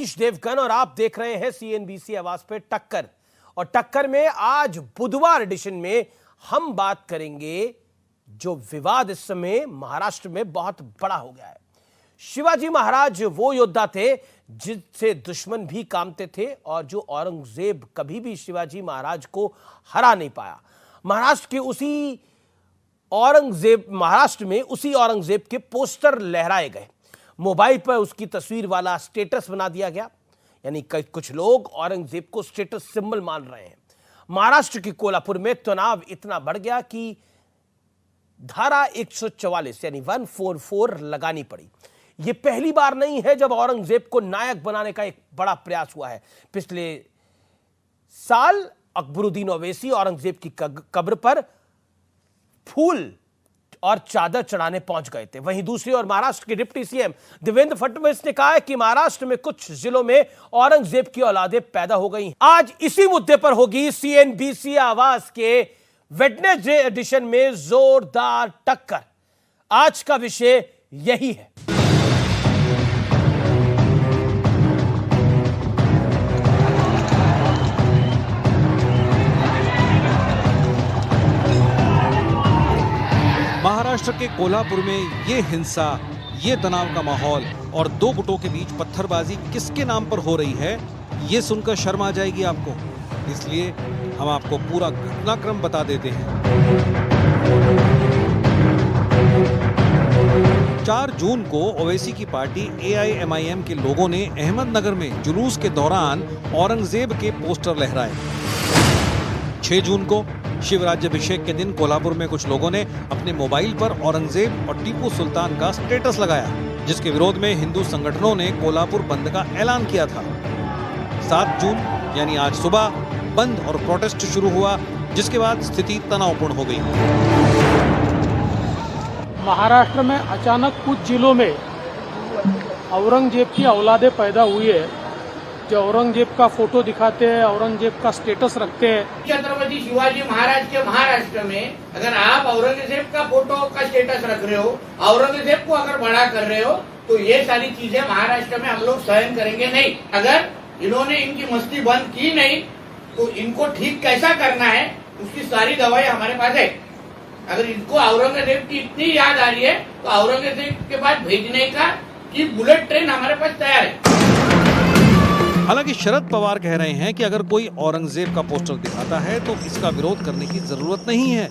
अनीश देवगन और आप देख रहे हैं सीएनबीसी आवाज पे टक्कर। और टक्कर में आज बुधवार एडिशन में हम बात करेंगे जो विवाद इस समय महाराष्ट्र में बहुत बड़ा हो गया है। शिवाजी महाराज वो योद्धा थे जिनसे दुश्मन भी कांपते थे और जो औरंगजेब कभी भी शिवाजी महाराज को हरा नहीं पाया। महाराष्ट्र में उसी औरंगजेब के पोस्टर लहराए गए, मोबाइल पर उसकी तस्वीर वाला स्टेटस बना दिया गया। यानी कुछ लोग औरंगजेब को स्टेटस सिंबल मान रहे हैं। महाराष्ट्र के कोल्हापुर में तनाव इतना बढ़ गया कि धारा 144 यानी 144 लगानी पड़ी। यह पहली बार नहीं है जब औरंगजेब को नायक बनाने का एक बड़ा प्रयास हुआ है। पिछले साल अकबरुद्दीन ओवैसी औरंगजेब की कब्र पर फूल और चादर चढ़ाने पहुंच गए थे। वहीं दूसरी ओर महाराष्ट्र के डिप्टी सीएम देवेंद्र फडणवीस ने कहा है कि महाराष्ट्र में कुछ जिलों में औरंगजेब की औलादें पैदा हो गई। आज इसी मुद्दे पर होगी सीएनबीसी आवाज के वेडनेसडे एडिशन में जोरदार टक्कर। आज का विषय यही है। महाराष्ट्र के कोल्हापुर में ये हिंसा, ये तनाव का माहौल और दो गुटों के बीच पत्थरबाजी किसके नाम पर हो रही है, ये सुनकर शर्म आ जाएगी आपको। इसलिए हम आपको पूरा घटनाक्रम बता देते हैं। 4 जून को ओवैसी की पार्टी AIMIM के लोगों ने अहमदनगर में जुलूस के दौरान औरंगजेब के पोस्टर लहराए। 6 जून को शिवराज्याभिषेक के दिन कोल्हापुर में कुछ लोगों ने अपने मोबाइल पर औरंगजेब और टीपू सुल्तान का स्टेटस लगाया, जिसके विरोध में हिंदू संगठनों ने कोल्हापुर बंद का ऐलान किया था। 7 जून यानी आज सुबह बंद और प्रोटेस्ट शुरू हुआ, जिसके बाद स्थिति तनावपूर्ण हो गई। महाराष्ट्र में अचानक कुछ जिलों में औरंगजेब की औलादें पैदा हुई है। जो औरंगजेब का फोटो दिखाते हैं, औरंगजेब का स्टेटस रखते हैं। छत्रपति शिवाजी महाराज के महाराष्ट्र में अगर आप औरंगजेब का फोटो का स्टेटस रख रहे हो, औरंगजेब को अगर बड़ा कर रहे हो, तो ये सारी चीजें महाराष्ट्र में हम लोग सहन करेंगे नहीं। अगर इन्होंने इनकी मस्ती बंद की नहीं तो इनको ठीक कैसा करना है उसकी सारी दवाई हमारे पास है। अगर इनको औरंगजेब की इतनी याद आ रही है तो औरंगजेब के पास भेजने का की बुलेट ट्रेन हमारे पास तैयार है। हालांकि शरद पवार कह रहे हैं कि अगर कोई औरंगजेब का पोस्टर दिखाता है तो इसका विरोध करने की जरूरत नहीं है,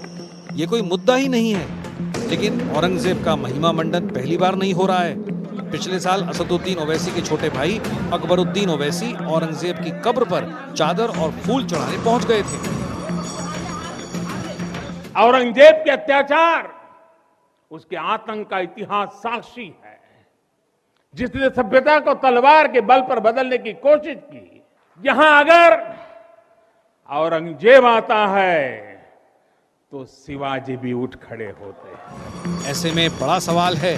ये कोई मुद्दा ही नहीं है। लेकिन औरंगजेब का महिमा मंडन पहली बार नहीं हो रहा है। पिछले साल असदुद्दीन ओवैसी के छोटे भाई अकबरुद्दीन ओवैसी औरंगजेब की कब्र पर चादर और फूल चढ़ाने पहुंच गए थे। औरंगजेब के अत्याचार, उसके आतंक का इतिहास साक्षी है। जिसने सभ्यता को तलवार के बल पर बदलने की कोशिश की, यहां अगर औरंगजेब आता है तो शिवाजी भी उठ खड़े होते हैं। ऐसे में बड़ा सवाल है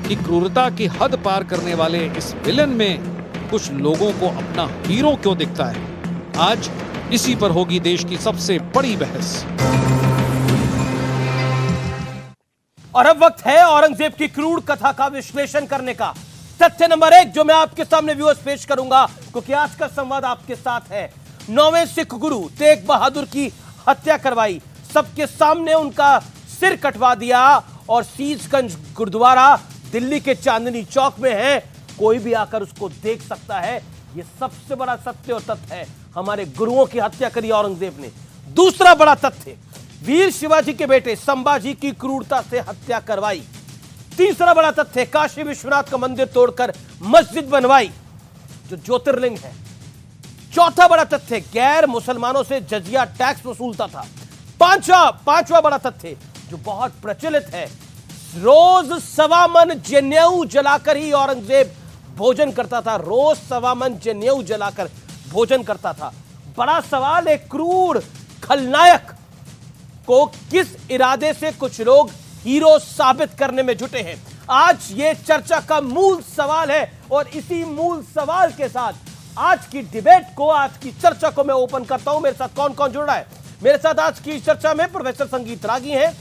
कि क्रूरता की हद पार करने वाले इस विलन में कुछ लोगों को अपना हीरो क्यों दिखता है। आज इसी पर होगी देश की सबसे बड़ी बहस। और अब वक्त है औरंगजेब की क्रूर कथा का विश्लेषण करने का। तथ्य नंबर 1 जो मैं आपके सामने व्यूअर्स पेश करूंगा, क्योंकि आज का संवाद आपके साथ है। 9वें सिख गुरु तेग बहादुर की हत्या करवाई, सबके सामने उनका सिर कटवा दिया और शीशगंज गुरुद्वारा दिल्ली के चांदनी चौक में है। कोई भी आकर उसको देख सकता है। यह सबसे बड़ा सत्य और तथ्य है। हमारे गुरुओं की हत्या करी औरंगजेब ने। दूसरा बड़ा तथ्य, वीर शिवाजी के बेटे संभाजी की क्रूरता से हत्या करवाई। तीसरा बड़ा तथ्य, काशी विश्वनाथ का मंदिर तोड़कर मस्जिद बनवाई जो ज्योतिर्लिंग है। चौथा बड़ा तथ्य, गैर मुसलमानों से जजिया टैक्स वसूलता था। पांचवा बड़ा तथ्य जो बहुत प्रचलित है, रोज 1.25 मन जनेऊ जलाकर ही औरंगजेब भोजन करता था। रोज 1.25 मन जनेऊ जलाकर भोजन करता था। बड़ा सवाल, एक क्रूर खलनायक को किस इरादे से कुछ लोग हीरो साबित करने में जुटे हैं, आज ये चर्चा का मूल सवाल है। और इसी मूल सवाल के साथ आज की डिबेट को, आज की चर्चा को मैं ओपन करता हूं। मेरे साथ कौन कौन जुड़ रहा है? मेरे साथ आज की चर्चा में प्रोफेसर संगीत रागी हैं,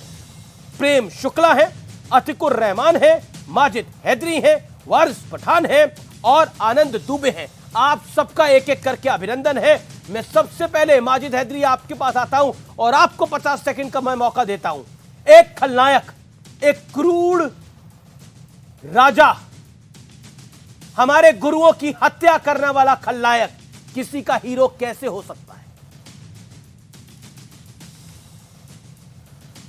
प्रेम शुक्ला है, अतिकुर रहमान है, माजिद हैदरी है, वारिस पठान है और आनंद दुबे हैं। आप सबका एक एक करके अभिनंदन है। मैं सबसे पहले माजिद हैदरी आपके पास आता हूं और आपको 50 सेकंड का मैं मौका देता हूं। एक खलनायक, एक क्रूर राजा, हमारे गुरुओं की हत्या करने वाला खलनायक किसी का हीरो कैसे हो सकता है?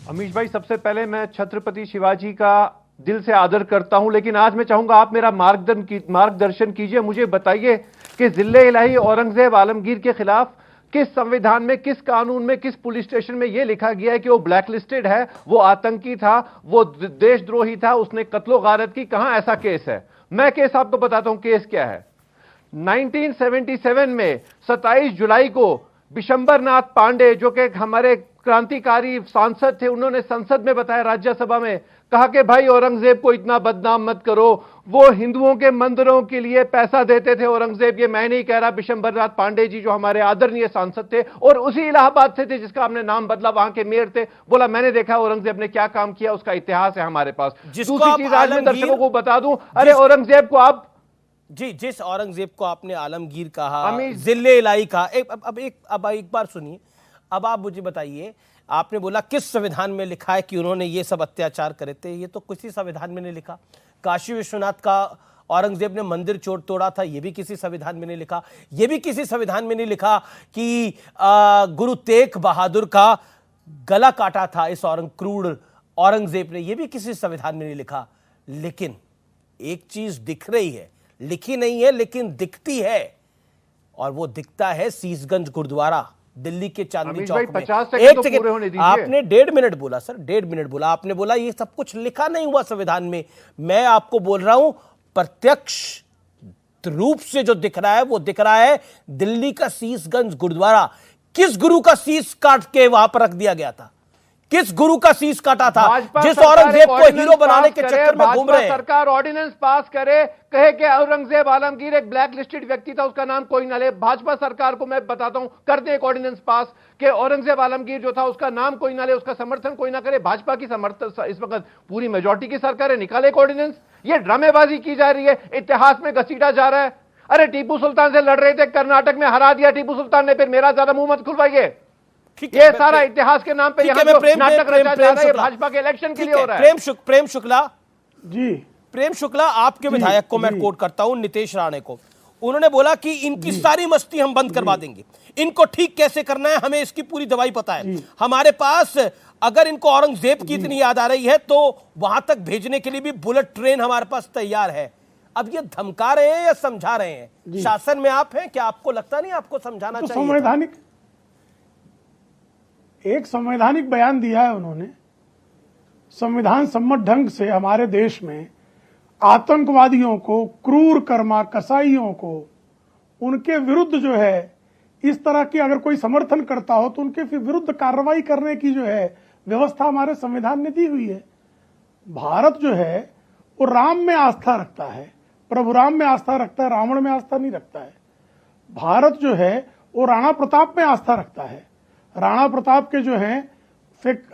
अमीश भाई, सबसे पहले मैं छत्रपति शिवाजी का दिल से आदर करता हूं, लेकिन आज मैं चाहूंगा आप मेरा मार्गदर्शन कीजिए। मुझे बताइए कि जिले इलाही औरंगजेब आलमगीर के खिलाफ किस संविधान में, किस कानून में, किस पुलिस स्टेशन में यह लिखा गया है कि वो ब्लैकलिस्टेड है, वो आतंकी था, वो देशद्रोही था, उसने कत्लो गारत की? कहां ऐसा केस है? मैं केस आपको बताता हूं केस क्या है। 1977 में 27 जुलाई को बिशंबरनाथ पांडे, जो कि हमारे क्रांतिकारी सांसद थे, उन्होंने संसद में बताया, राज्यसभा में कहा कि भाई औरंगजेब को इतना बदनाम मत करो, वो हिंदुओं के मंदिरों के लिए पैसा देते थे औरंगजेब। ये मैं नहीं कह रहा, बिशंबरनाथ पांडे जी जो हमारे आदरणीय सांसद थे और उसी इलाहाबाद से थे जिसका आपने नाम बदला, वहां के मेयर थे, बोला मैंने देखा औरंगजेब ने क्या काम किया, उसका इतिहास है हमारे पास। दूसरी चीज आज मैं दर्शकों को बता दूं, अरे औरंगजेब को आप जिस औरंगजेब को आपने आलमगीर कहा, जिले इलाही कहा, अब एक बार सुनिए। अब आप मुझे बताइए, आपने बोला किस संविधान में लिखा है कि उन्होंने ये सब अत्याचार करे थे? ये तो किसी संविधान में नहीं लिखा। काशी विश्वनाथ का औरंगजेब ने मंदिर तोड़ा था, ये भी किसी संविधान में नहीं लिखा। ये भी किसी संविधान में नहीं लिखा कि गुरु तेग बहादुर का गला काटा था इस क्रूर औरंगजेब ने, ये भी किसी संविधान में नहीं लिखा। लेकिन एक चीज दिख रही है, लिखी नहीं है लेकिन दिखती है, और वो दिखता है सीसगंज गुरुद्वारा दिल्ली के चांदनी चौक में। 50 सेकंड तो पूरे होने दीजिए। आपने 1.5 मिनट बोला सर, 1.5 मिनट बोला। आपने बोला ये सब कुछ लिखा नहीं हुआ संविधान में। मैं आपको बोल रहा हूं प्रत्यक्ष रूप से जो दिख रहा है वो दिख रहा है दिल्ली का सीसगंज गुरुद्वारा। किस गुरु का सीस काट के वहां पर रख दिया गया था? किस गुरु का सीस काटा था जिस औरंगजेब को हीरो बनाने के चक्कर में घूम रहे हैं? सरकार ऑर्डिनेंस पास करे, कहे कि औरंगजेब आलमगीर एक ब्लैक लिस्टेड व्यक्ति था, उसका नाम कोई ना ले। भाजपा सरकार को मैं बताता हूं, कर दे एक ऑर्डिनेंस पास कि औरंगजेब आलमगीर जो था उसका नाम कोई ना ले, उसका समर्थन कोई ना करे। भाजपा की समर्थन इस वक्त पूरी मेजोरिटी की सरकार है, निकाले एक ऑर्डिनेंस। ये ड्रामेबाजी की जा रही है, इतिहास में घसीटा जा रहा है। अरे टीपू सुल्तान से लड़ रहे थे, कर्नाटक में हरा दिया टीपू सुल्तान ने, फिर मेरा ज्यादा मुंह मत खुलवाइए। ये सारा इतिहास के नाम पे यहाँ नाटक रचा जा रहा है, भाजपा के इलेक्शन के लिए हो रहा है। प्रेम शुक्ला जी, प्रेम शुक्ला आपके विधायक को मैं कोट करता हूं, नितेश राणे को। उन्होंने बोला कि इनकी सारी मस्ती हम बंद करवा देंगे, इनको ठीक कैसे करना है हमें इसकी पूरी दवाई पता है। हमारे पास अगर इनको औरंगजेब की इतनी याद आ रही है तो वहां तक भेजने के लिए भी बुलेट ट्रेन हमारे पास तैयार है। अब ये धमका रहे हैं या समझा रहे हैं? शासन में आप हैं, क्या आपको लगता नहीं आपको समझाना चाहिए? संवैधानिक एक संवैधानिक बयान दिया है उन्होंने। संविधान सम्मत ढंग से हमारे देश में आतंकवादियों को, क्रूर कर्मा कसाईयों को, उनके विरुद्ध जो है इस तरह की अगर कोई समर्थन करता हो तो उनके विरुद्ध कार्रवाई करने की जो है व्यवस्था हमारे संविधान ने दी हुई है। भारत जो है वो राम में आस्था रखता है, प्रभु राम में आस्था रखता है, रावण में आस्था नहीं रखता है। भारत जो है वो राणा प्रताप में आस्था रखता है। राणा प्रताप के जो हैं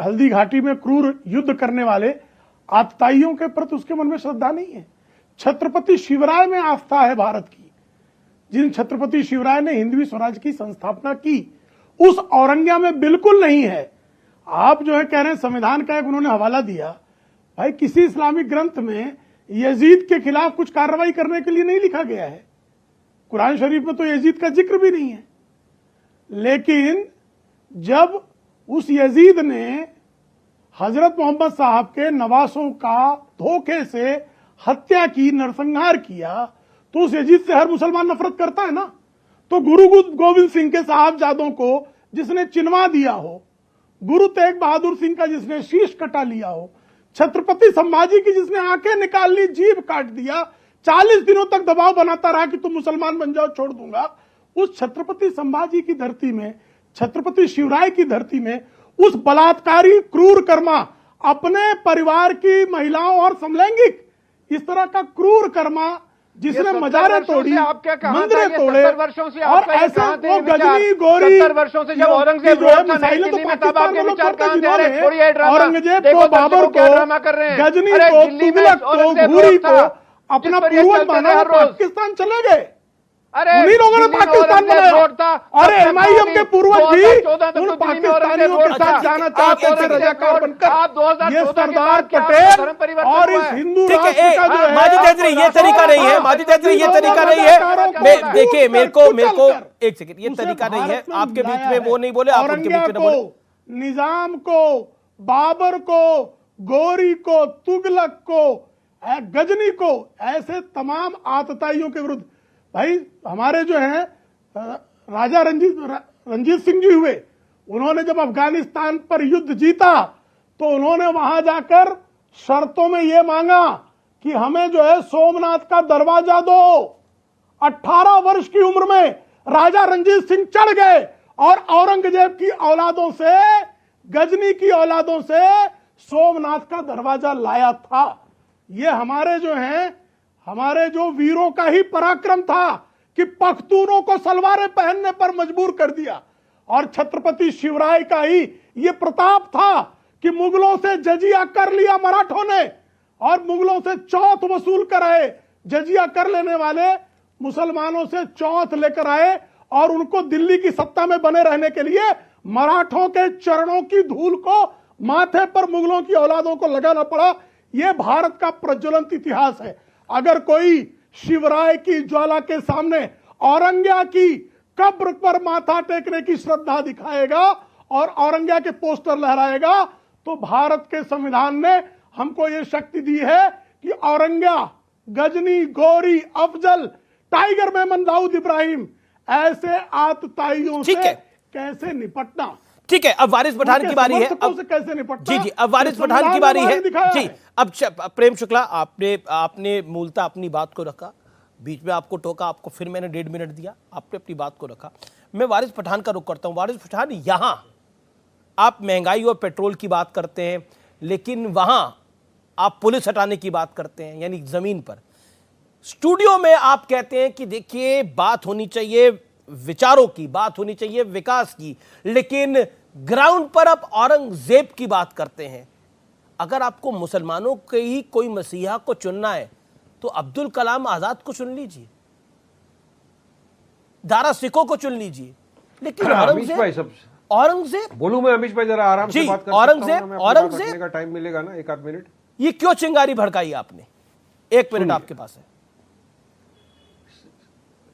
हल्दी घाटी में क्रूर युद्ध करने वाले आतताइयों के प्रति उसके मन में श्रद्धा नहीं है। छत्रपति शिवराय में आस्था है भारत की। जिन छत्रपति शिवराय ने हिंदवी स्वराज की संस्थापना की, उस औरंगिया में बिल्कुल नहीं है। आप जो है कह रहे हैं संविधान का एक उन्होंने हवाला दिया, भाई किसी इस्लामिक ग्रंथ में यजीद के खिलाफ कुछ कार्रवाई करने के लिए नहीं लिखा गया है। कुरान शरीफ में तो यजीद का जिक्र भी नहीं है। लेकिन जब उस यजीद ने हजरत मोहम्मद साहब के नवासों का धोखे से हत्या की, नरसंहार किया, तो उस यजीद से हर मुसलमान नफरत करता है ना। तो गुरु गोविंद सिंह के साहबजादों को जिसने चिनवा दिया हो, गुरु तेग बहादुर सिंह का जिसने शीश कटा लिया हो, छत्रपति संभाजी की जिसने आंखें निकाल ली, जीभ काट दिया, 40 दिनों तक दबाव बनाता रहा कि तुम मुसलमान बन जाओ, छोड़ दूंगा, उस छत्रपति संभाजी की धरती में, छत्रपति शिवराय की धरती में उस बलात्कारी क्रूर कर्मा, अपने परिवार की महिलाओं और समलैंगिक इस तरह का क्रूर कर्मा जिसने मजारे तोड़ी, मंदिरें तोड़े, और ऐसे वो गजनी गोरी 70 वर्षों से जब औरंगजेब औरंगजेब को, बाबर को, गजनी को, तुगलक को, घूरी को अपना पूर्वज माना, पाकिस्तान चले गए। अरे उन्हीं लोगों ने दिल्ली में पाकिस्तान औरंगजेब बनाया। रोड था, अरे तब तक एमआईएम के पूर्वज भी 2014 तक उन तो दिल्ली में पाकिस्तानियों औरंगजेब के साथ रोड जाना था। चाहते आप थे रजाकार औरंगजेब बनकर। आप 2014 ये के सरदार बाद क्या पटेल धर्म परिवर्तन और हुआ इस है? हिंदू ठीक है, राष्ट्र का जो है माजिद हैदरी, ये तरीका नहीं है, माजिद हैदरी, ये तरीका नहीं है। देखिए, मेरे को एक सेकंड, ये तरीका नहीं है। आपके बीच में वो नहीं बोले, आप उनके बीच में ना बोले। निजाम को, बाबर को, गौरी को, तुगलक को, गजनी को, ऐसे तमाम आतताइयों के विरुद्ध भाई हमारे जो है राजा रंजीत सिंह जी हुए, उन्होंने जब अफगानिस्तान पर युद्ध जीता तो उन्होंने वहां जाकर शर्तों में यह मांगा कि हमें जो है सोमनाथ का दरवाजा दो। 18 वर्ष की उम्र में राजा रंजीत सिंह चढ़ गए और औरंगजेब की औलादों से, गजनी की औलादों से सोमनाथ का दरवाजा लाया था। ये हमारे जो हैं, हमारे जो वीरों का ही पराक्रम था कि पख्तूनों को सलवारें पहनने पर मजबूर कर दिया। और छत्रपति शिवराय का ही ये प्रताप था कि मुगलों से जजिया कर लिया मराठों ने और मुगलों से चौथ वसूल कर आए। जजिया कर लेने वाले मुसलमानों से चौथ लेकर आए और उनको दिल्ली की सत्ता में बने रहने के लिए मराठों के चरणों की धूल को माथे पर मुगलों की औलादों को लगाना पड़ा। यह भारत का प्रज्वलंत इतिहास है। अगर कोई शिवराय की ज्वाला के सामने औरंग्या की कब्र पर माथा टेकने की श्रद्धा दिखाएगा और औरंग्या के पोस्टर लहराएगा तो भारत के संविधान ने हमको यह शक्ति दी है कि औरंग्या, गजनी, गौरी, अफजल, टाइगर मेमन, दाऊद इब्राहिम ऐसे आतताइयों से कैसे निपटना। ठीक है, अब वारिस पठान की बारी है। अब कैसे निपटना। जी, अब वारिस पठान की बारी है। जी, अब प्रेम शुक्ला, आपने मूलतः अपनी बात को रखा, बीच में आपको टोका, आपको फिर मैंने 1.5 मिनट दिया, आपने अपनी बात को रखा। मैं वारिस पठान का रुख करता हूं। वारिस पठान, यहां आप महंगाई और पेट्रोल की बात करते हैं, लेकिन वहां आप पुलिस हटाने की बात करते हैं, यानी जमीन पर। स्टूडियो में आप कहते हैं कि देखिए बात होनी चाहिए विचारों की, बात होनी चाहिए विकास की, लेकिन ग्राउंड पर आप औरंगजेब की बात करते हैं। अगर आपको मुसलमानों के ही कोई मसीहा को चुनना है तो अब्दुल कलाम आजाद को चुन लीजिए, दारा सिखों को चुन लीजिए, लेकिन औरंगजेब बोलूं मैं अमीश भाई, जरा आराम से बात कर औरंगजेब का टाइम मिलेगा ना, 1 आध मिनट। ये क्यों चिंगारी भड़काई आपने? 1 मिनट आपके पास है।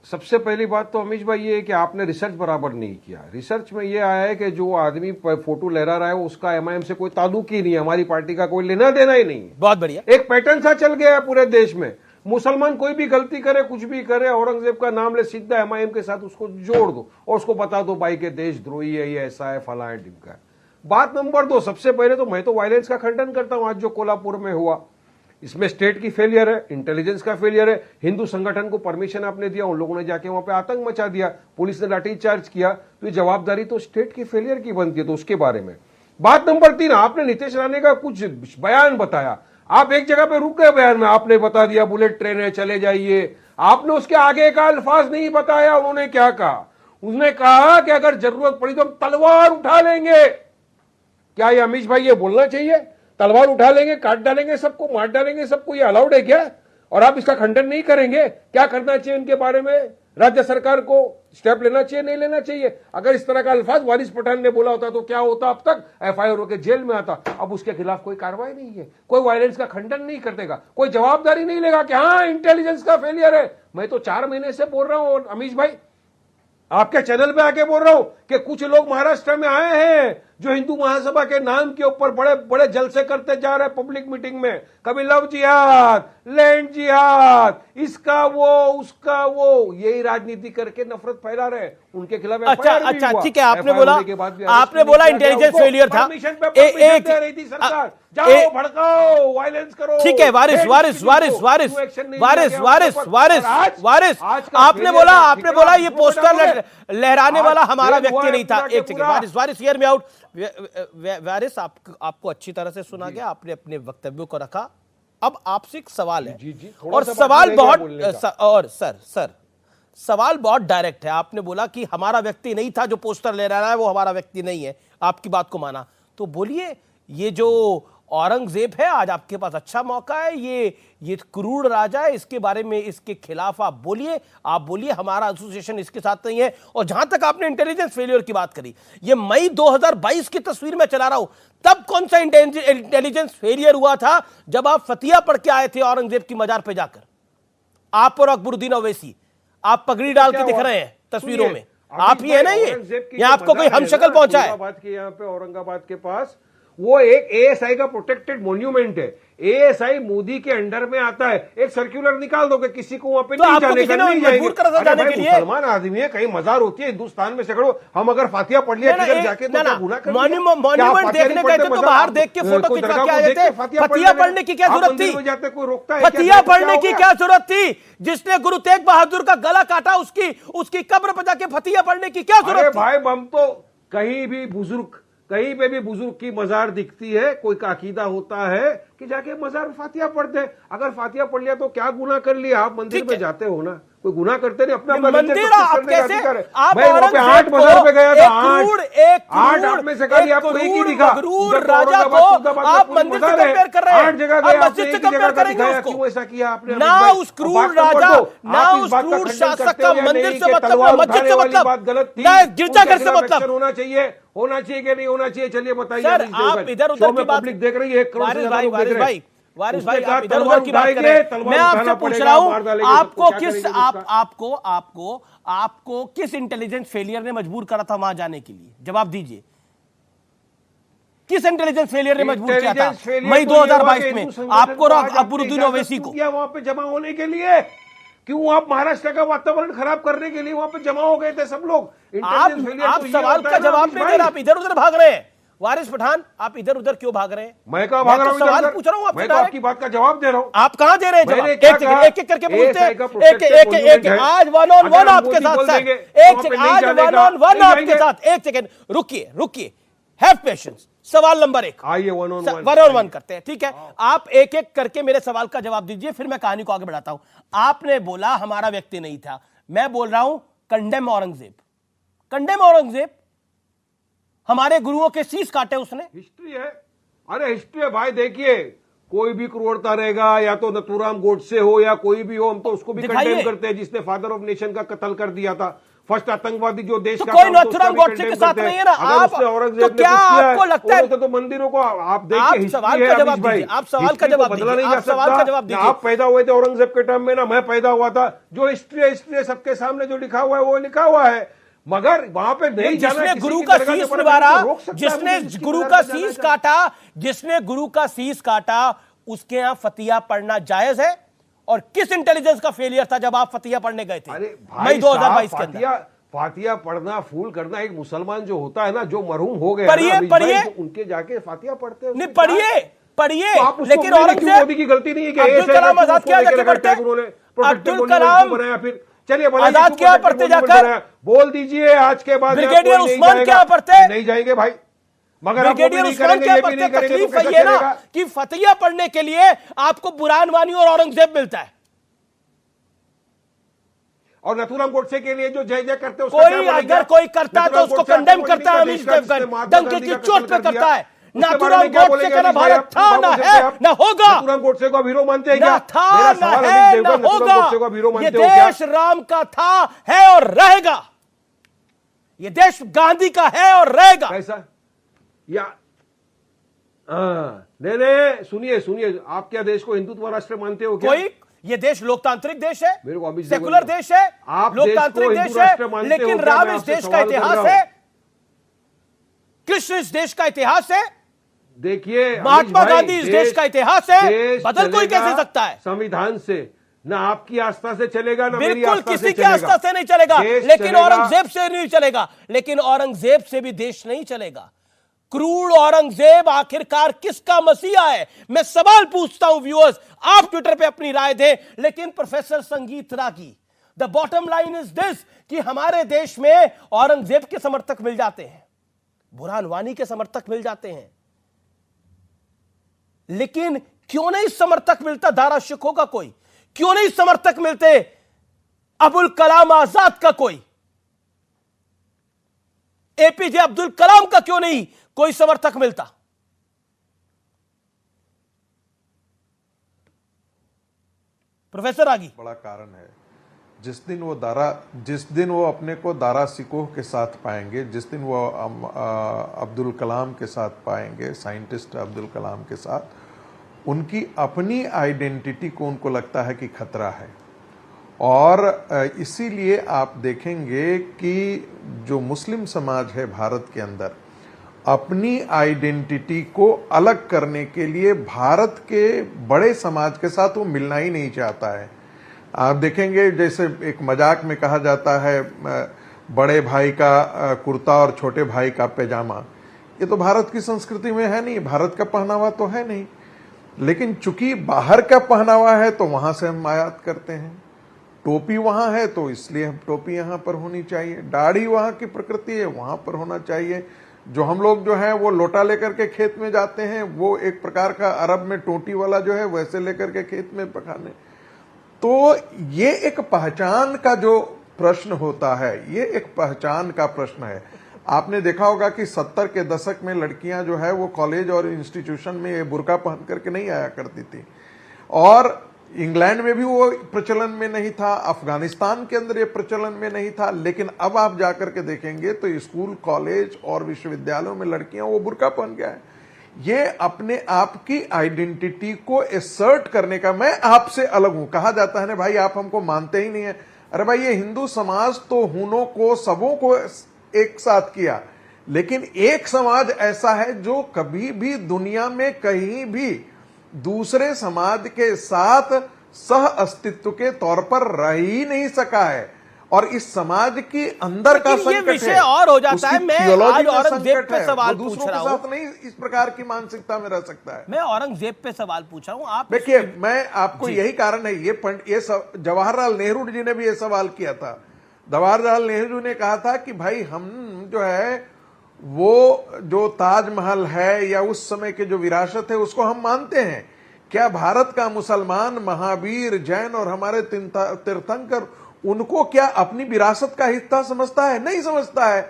सबसे पहली बात तो अमीश भाई ये है कि आपने रिसर्च बराबर नहीं किया। रिसर्च में ये आया है कि जो आदमी फोटो लहरा रहा है उसका एमआईएम से कोई ताल्लुक ही नहीं है, हमारी पार्टी का कोई लेना देना ही नहीं है। बहुत बढ़िया, एक पैटर्न सा चल गया है पूरे देश में। मुसलमान कोई भी गलती करे, कुछ भी करे, औरंगजेब का नाम ले, सीधा एमआईएम के साथ उसको जोड़ दो और उसको बता दो भाई के देशद्रोही है, ये ऐसा है, फला है, ढिमका है। बात नंबर 2, सबसे पहले तो मैं तो वायलेंस का खंडन करता हूं। आज जो कोल्हापुर में हुआ, इसमें स्टेट की फेलियर है, इंटेलिजेंस का फेलियर है। हिंदू संगठन को परमिशन आपने दिया, उन लोगों ने जाके वहां पे आतंक मचा दिया, पुलिस ने लाठी चार्ज किया, तो ये जवाबदारी तो स्टेट की फेलियर की बनती है। तो उसके बारे में बात नंबर 3, आपने नीतीश राणे का कुछ बयान बताया। आप एक जगह पे रुक गए बयान में, आपने बता दिया बुलेट ट्रेन है, चले जाइए। आपने उसके आगे का अल्फाज नहीं बताया। उन्होंने क्या कहा? उसने कहा कि अगर जरूरत पड़ी तो हम तलवार उठा लेंगे। क्या ये अमीश भाई ये बोलना चाहिए? तलवार उठा लेंगे, काट डालेंगे सबको, मार डालेंगे सबको, ये अलाउड है क्या? और आप इसका खंडन नहीं करेंगे? क्या करना चाहिए इनके बारे में? राज्य सरकार को स्टेप लेना चाहिए, नहीं लेना चाहिए? अगर इस तरह का अल्फाज वारिस पठान ने बोला होता तो क्या होता? अब तक एफआईआर होकर जेल में आता। अब उसके खिलाफ कोई कार्रवाई नहीं है, कोई वायलेंस का खंडन नहीं करतेगा, कोई जवाबदारी नहीं लेगा कि हाँ इंटेलिजेंस का फेलियर है। मैं तो 4 महीने से बोल रहा हूं, और अमीश भाई आपके चैनल पे आके बोल रहा हूं कि कुछ लोग महाराष्ट्र में आए हैं जो हिंदू महासभा के नाम के ऊपर बड़े बड़े जलसे करते जा रहे हैं पब्लिक मीटिंग में। कभी लव जिहाद, लैंड जिहाद, इसका वो उसका वो, यही राजनीति करके नफरत फैला रहे हैं। उनके खिलाफ अच्छा ठीक है, आपने बोला इंटेलिजेंस फेलियर था। सरकार जाओ भड़काओ, वायलेंस करो। ठीक है, वारिस आपने बोला ये पोस्टर लहराने वाला हमारा व्यक्ति नहीं था। एक सेकंड, वारिस हियर मी आउट। वारिस, आपको अच्छी तरह से सुना गया, आपने अपने वक्तव्यों को रखा। अब आपसे एक सवाल है, और सवाल सवाल बहुत डायरेक्ट है। आपने बोला कि हमारा व्यक्ति नहीं था जो पोस्टर ले रहा है, वो हमारा व्यक्ति नहीं है, आपकी बात को माना। तो बोलिए, ये जो औरंगजेब है, आज आपके पास अच्छा मौका है, ये क्रूर राजा है, इसके बारे में, इसके खिलाफ आप बोलिए, हमारा एसोसिएशन इसके साथ नहीं है। और जहां तक आपने इंटेलिजेंस फेलियर की बात करी, ये मई 2022 की तस्वीर में चला रहा हूं, तब कौन सा इंटेलिजेंस फेलियर हुआ था? जब आप फतिया पढ़ के आए थे औरंगजेब की मजार पे जाकर, आप और अकबरुद्दीन ओवैसी, आप पगड़ी डाल के दिख रहे हैं तस्वीरों में, आप ही है ना ये आपको कोई हमशक्ल पहुंचा है? यहाँ पे औरंगाबाद के पास वो एक एएसआई का प्रोटेक्टेड मॉन्यूमेंट है। एएसआई मोदी के अंडर में आता है। एक सर्कुलर निकाल दो कि किसी को वहां पे तो नहीं आपको जाने किसी का, ने नहीं मजबूर करा था जाने के लिए? मुसलमान आदमी है, कहीं मजार होती है हिंदुस्तान में सैकड़ों, हम अगर फातिया पढ़ लिया किधर जाके तो क्या गुनाह कर लिया? मॉन्यूमेंट देखने गए थे तो बाहर देख के फोटो खिंचवा के आ जाते। फतिया पढ़ने की क्या जरूरत थी? कोई रोकता है? फतिया पढ़ने की क्या जरूरत थी? जिसने गुरु तेग बहादुर का गला काटा, उसकी कब्र पर जाके फतिया पढ़ने की क्या जरूरत थी? भाई हम तो कहीं पे भी बुजुर्ग की मजार दिखती है, कोई का अकीदा होता है कि जाके मजार में फातिया पढ़ते हैं। अगर फातिया पढ़ लिया तो क्या गुनाह कर लिया? आप मंदिर में जाते हो ना, कोई गुनाह करते नहीं, अपना मंदिर आप कैसे? आप मैं वहां पे 8 मजार पे गया था, 8 आप में से खाली आपको एक ही दिखा। राजा को आप मंदिर से कंपेयर कर रहे हैं, 8 जगह आप मस्जिद से कंपेयर करेंगे उसको? क्यों ऐसा किया आपने? ना उस क्रूर राजा, ना उस क्रूर शासक का मंदिर से मतलब, ना मस्जिद से मतलब, ना गिरजाघर से मतलब। होना चाहिए कि नहीं होना चाहिए? चलिए बताइए। सर आप इधर उधर की बात पब्लिक देख रही है, वारिस भाई आप इधर उधर की बात करें। मैं आपसे पूछ रहा हूं, आपको किस इंटेलिजेंस फेलियर ने मजबूर करा था वहां जाने के लिए? जवाब दीजिए, किस इंटेलिजेंस फेलियर ने मजबूर किया था मई 2022 में आपको और अकबरुद्दीन ओवैसी को? वहां पे जमा होने के लिए क्यों? आप महाराष्ट्र का वातावरण खराब करने के लिए वहां पे जमा हो गए थे सब लोग। आप सवाल का जवाब नहीं दे रहे, आप इधर उधर भाग रहे हैं। वारिस पठान, आप इधर उधर क्यों भाग रहे हैं? मैं कहां भाग रहा हूं? सवाल पूछ रहा हूं आपसे, मैं तो आपकी बात का जवाब दे रहा हूं। आप कहां दे रहे हैं जवाब? एक एक करके पूछते हैं। एक आज वन ऑन वन आपके साथ, आज वन ऑन वन आपके साथ। एक सेकंड रुकिए, हैव पेशेंस। सवाल नंबर 1, आइए वन ऑन वन करते हैं, ठीक है? आप एक एक करके मेरे सवाल का जवाब दीजिए, फिर मैं कहानी को आगे बढ़ाता हूं। आपने बोला हमारा व्यक्ति नहीं था, मैं बोल रहा हूं कंडेम औरंगजेब। हमारे गुरुओं के शीश काटे उसने। हिस्ट्री है, अरे हिस्ट्री है भाई। देखिए, कोई भी क्रूरता रहेगा, या तो नथुराम गोडसे हो या कोई भी हो, हम तो उसको भी कंडेम करते हैं, जिसने फादर ऑफ नेशन का कत्ल कर दिया था, फर्स्ट आतंकवादी जो देश का। कोई नथुराम गोडसे के साथ नहीं है ना आप? तो क्या आपको लगता है तो मंदिरों को आप देखिए, आप सवाल का जवाब दीजिए, आप सवाल का जवाब बदला नहीं जा सकता। आप पैदा हुए थे औरंगजेब के टाइम में ना, मैं पैदा हुआ था। जो हिस्ट्री है सबके सामने जो लिखा हुआ है वो लिखा हुआ है, मगर वहां पे नहीं जाना। जिसने गुरु का शीश निवारा, जिसने गुरु का शीश काटा, उसके यहां फतिया पढ़ना जायज है? और किस इंटेलिजेंस का फेलियर था जब आप फतिया पढ़ने गए थे मई 2022 के अंदर? फातिया पढ़ना, फूल करना, एक मुसलमान जो होता है ना, जो मरहूम हो गए, पढ़िए, उनके जाके फातिया पढ़ते हैं। नहीं, पढ़िए। तो लेकिन औरंगजेब, मोदी की गलती नहीं है कि अब्दुल कलाम आजाद क्या जाके पढ़ते? अब्दुल कलाम बनाया, फिर चलिए आजाद क्या पढ़ते जाकर? बोल दीजिए आज के बाद। ब्रिगेडियर उस्मान क्या पढ़ते? नहीं जाएंगे भाई, मगर ब्रिगेडियर उस्मान क्या पढ़ते? तकलीफ है ये ना कि फतिया पढ़ने के लिए आपको बुरहान वानी और औरंगजेब मिलता है, और नथुराम गोडसे के लिए जो जय जय करते हैं, कोई अगर कोई करता है तो उसको कंडेम करता है अमीश देवगन, डंके की चोट पे करता है। नथुराम गोडसे का ना भारत था, ना है, ना होगा। नथुराम गोडसे को हीरो मानते हैं क्या? ना था, ना है, ना होगा। ये देश राम का था, है और रहेगा। ये देश गांधी का है और रहेगा। कैसा? या नहीं, सुनिए, आप क्या देश को हिंदुत्व राष्ट्र मानते हो क्या? ये देश लोकतांत्रिक देश है, मेरे को सेकुलर देश है, आप लोकतांत्रिक देश है, लेकिन राम इस देश का इतिहास है, कृष्ण इस देश का इतिहास है, देखिए महात्मा गांधी इस देश का इतिहास है। बदल कोई कैसे सकता है? संविधान से, ना आपकी आस्था से चलेगा, ना मेरी बिल्कुल आस्था किसी की आस्था से नहीं चलेगा, लेकिन औरंगजेब से नहीं चलेगा। लेकिन औरंगजेब से भी देश नहीं चलेगा। क्रूर औरंगजेब आखिरकार किसका मसीहा है? मैं सवाल पूछता हूं व्यूअर्स, आप ट्विटर पे अपनी राय दें। लेकिन professor Sangeet Ragi, the bottom line is this कि हमारे देश में औरंगजेब के समर्थक मिल जाते हैं, बुरहान वानी के समर्थक मिल जाते हैं, लेकिन क्यों नहीं समर्थक मिलता दारा शिकोह का कोई? क्यों नहीं समर्थक मिलते अबुल कलाम आजाद का कोई? एपीजे अब्दुल कलाम का क्यों नहीं कोई समर्थक मिलता? प्रोफेसर रागी, बड़ा कारण है। जिस दिन वो अपने को दारा सिकोह के साथ पाएंगे, जिस दिन वो अब्दुल कलाम के साथ पाएंगे, साइंटिस्ट अब्दुल कलाम के साथ, उनकी अपनी आइडेंटिटी को उनको लगता है कि खतरा है। और इसीलिए आप देखेंगे कि जो मुस्लिम समाज है भारत के अंदर, अपनी आइडेंटिटी को अलग करने के लिए भारत के बड़े समाज के साथ वो मिलना ही नहीं चाहता है। आप देखेंगे जैसे एक मजाक में कहा जाता है, बड़े भाई का कुर्ता और छोटे भाई का पैजामा, ये तो भारत की संस्कृति में है नहीं, भारत का पहनावा तो है नहीं। लेकिन चूंकि बाहर का पहनावा है तो वहां से हम आयात करते हैं। टोपी वहां है तो इसलिए हम टोपी यहां पर होनी चाहिए, दाढ़ी वहां की प्रकृति है वहां पर होना चाहिए। जो हम लोग जो है वो लोटा लेकर के खेत में जाते हैं, वो एक प्रकार का अरब में टोटी वाला जो है वैसे लेकर के खेत में पकाने। तो ये एक पहचान का जो प्रश्न होता है, ये एक पहचान का प्रश्न है। आपने देखा होगा कि 70 के दशक में लड़कियां जो है वो कॉलेज और इंस्टीट्यूशन में ये बुर्का पहन करके नहीं आया करती थी, और इंग्लैंड में भी वो प्रचलन में नहीं था, अफगानिस्तान के अंदर ये प्रचलन में नहीं था। लेकिन अब आप जाकर के देखेंगे तो स्कूल, कॉलेज और विश्वविद्यालयों में लड़कियां वो बुर्का पहन के आए। ये अपने आप की आइडेंटिटी को एसर्ट करने का, मैं आपसे अलग हूं। कहा जाता है ना भाई आप हमको मानते ही नहीं है। अरे भाई ये हिंदू समाज तो हूनों को, सबों को एक साथ किया, लेकिन एक समाज ऐसा है जो कभी भी दुनिया में कहीं भी दूसरे समाज के साथ सह अस्तित्व के तौर पर रह ही नहीं सका है। और इस समाज की अंदर का संकट है, ये विषय और हो जाता है। मैं आज औरंगजेब पे सवाल पूछ रहा हूं, साथ नहीं इस प्रकार की मानसिकता में रह सकता है। मैं औरंगजेब पे सवाल पूछ रहा हूं। आप देखिए, मैं आपको यही कारण है, ये जवाहरलाल नेहरू जी ने भी ये सवाल किया था। जवाहरलाल नेहरू ने कहा था कि भाई हम जो है वो जो ताजमहल है या उस समय के जो विरासत है उसको हम मानते हैं। क्या भारत का मुसलमान, महावीर, जैन और हमारे तीर्थंकर उनको क्या अपनी विरासत का हिस्सा समझता है? नहीं समझता है।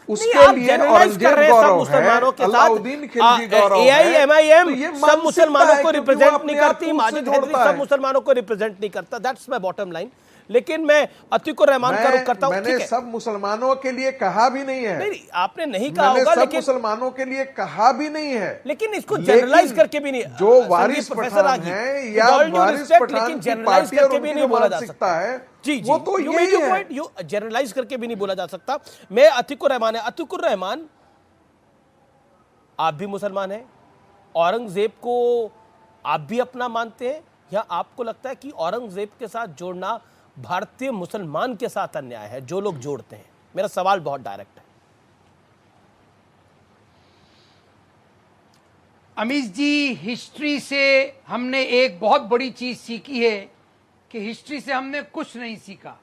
उसके लिए औरंगजेब गौरव है, अलाउद्दीन खिलजी गौरव है। एआईएमआईएम सब मुसलमानों को रिप्रेजेंट नहीं करती, माजिद हैदरी सब मुसलमानों को रिप्रेजेंट नहीं करता। That's my bottom line. लेकिन मैं अतीकुर रहमान का रुख करता हूं। मैंने सब मुसलमानों के लिए कहा भी नहीं है। नहीं, आपने नहीं कहा होगा, लेकिन मुसलमानों के लिए कहा भी नहीं है। लेकिन इसको जनरलाइज करके भी नहीं, जो वारिस पठान है या वारिस पठान की पार्टी और उनकी बोला जा सकता है, जी वो तो यही है। जनरलाइज करके भी नहीं बोला जा सकता। मैं अतीकुर रहमान है। अतीकुर रहमान, आप भी मुसलमान हैं, औरंगजेब को आप भी अपना मानते हैं, या आपको लगता है कि औरंगजेब के साथ जोड़ना भारतीय मुसलमान के साथ अन्याय है, जो लोग जोड़ते हैं? मेरा सवाल बहुत डायरेक्ट है। अमीश जी, हिस्ट्री से हमने एक बहुत बड़ी चीज सीखी है कि हिस्ट्री से हमने कुछ नहीं सीखा।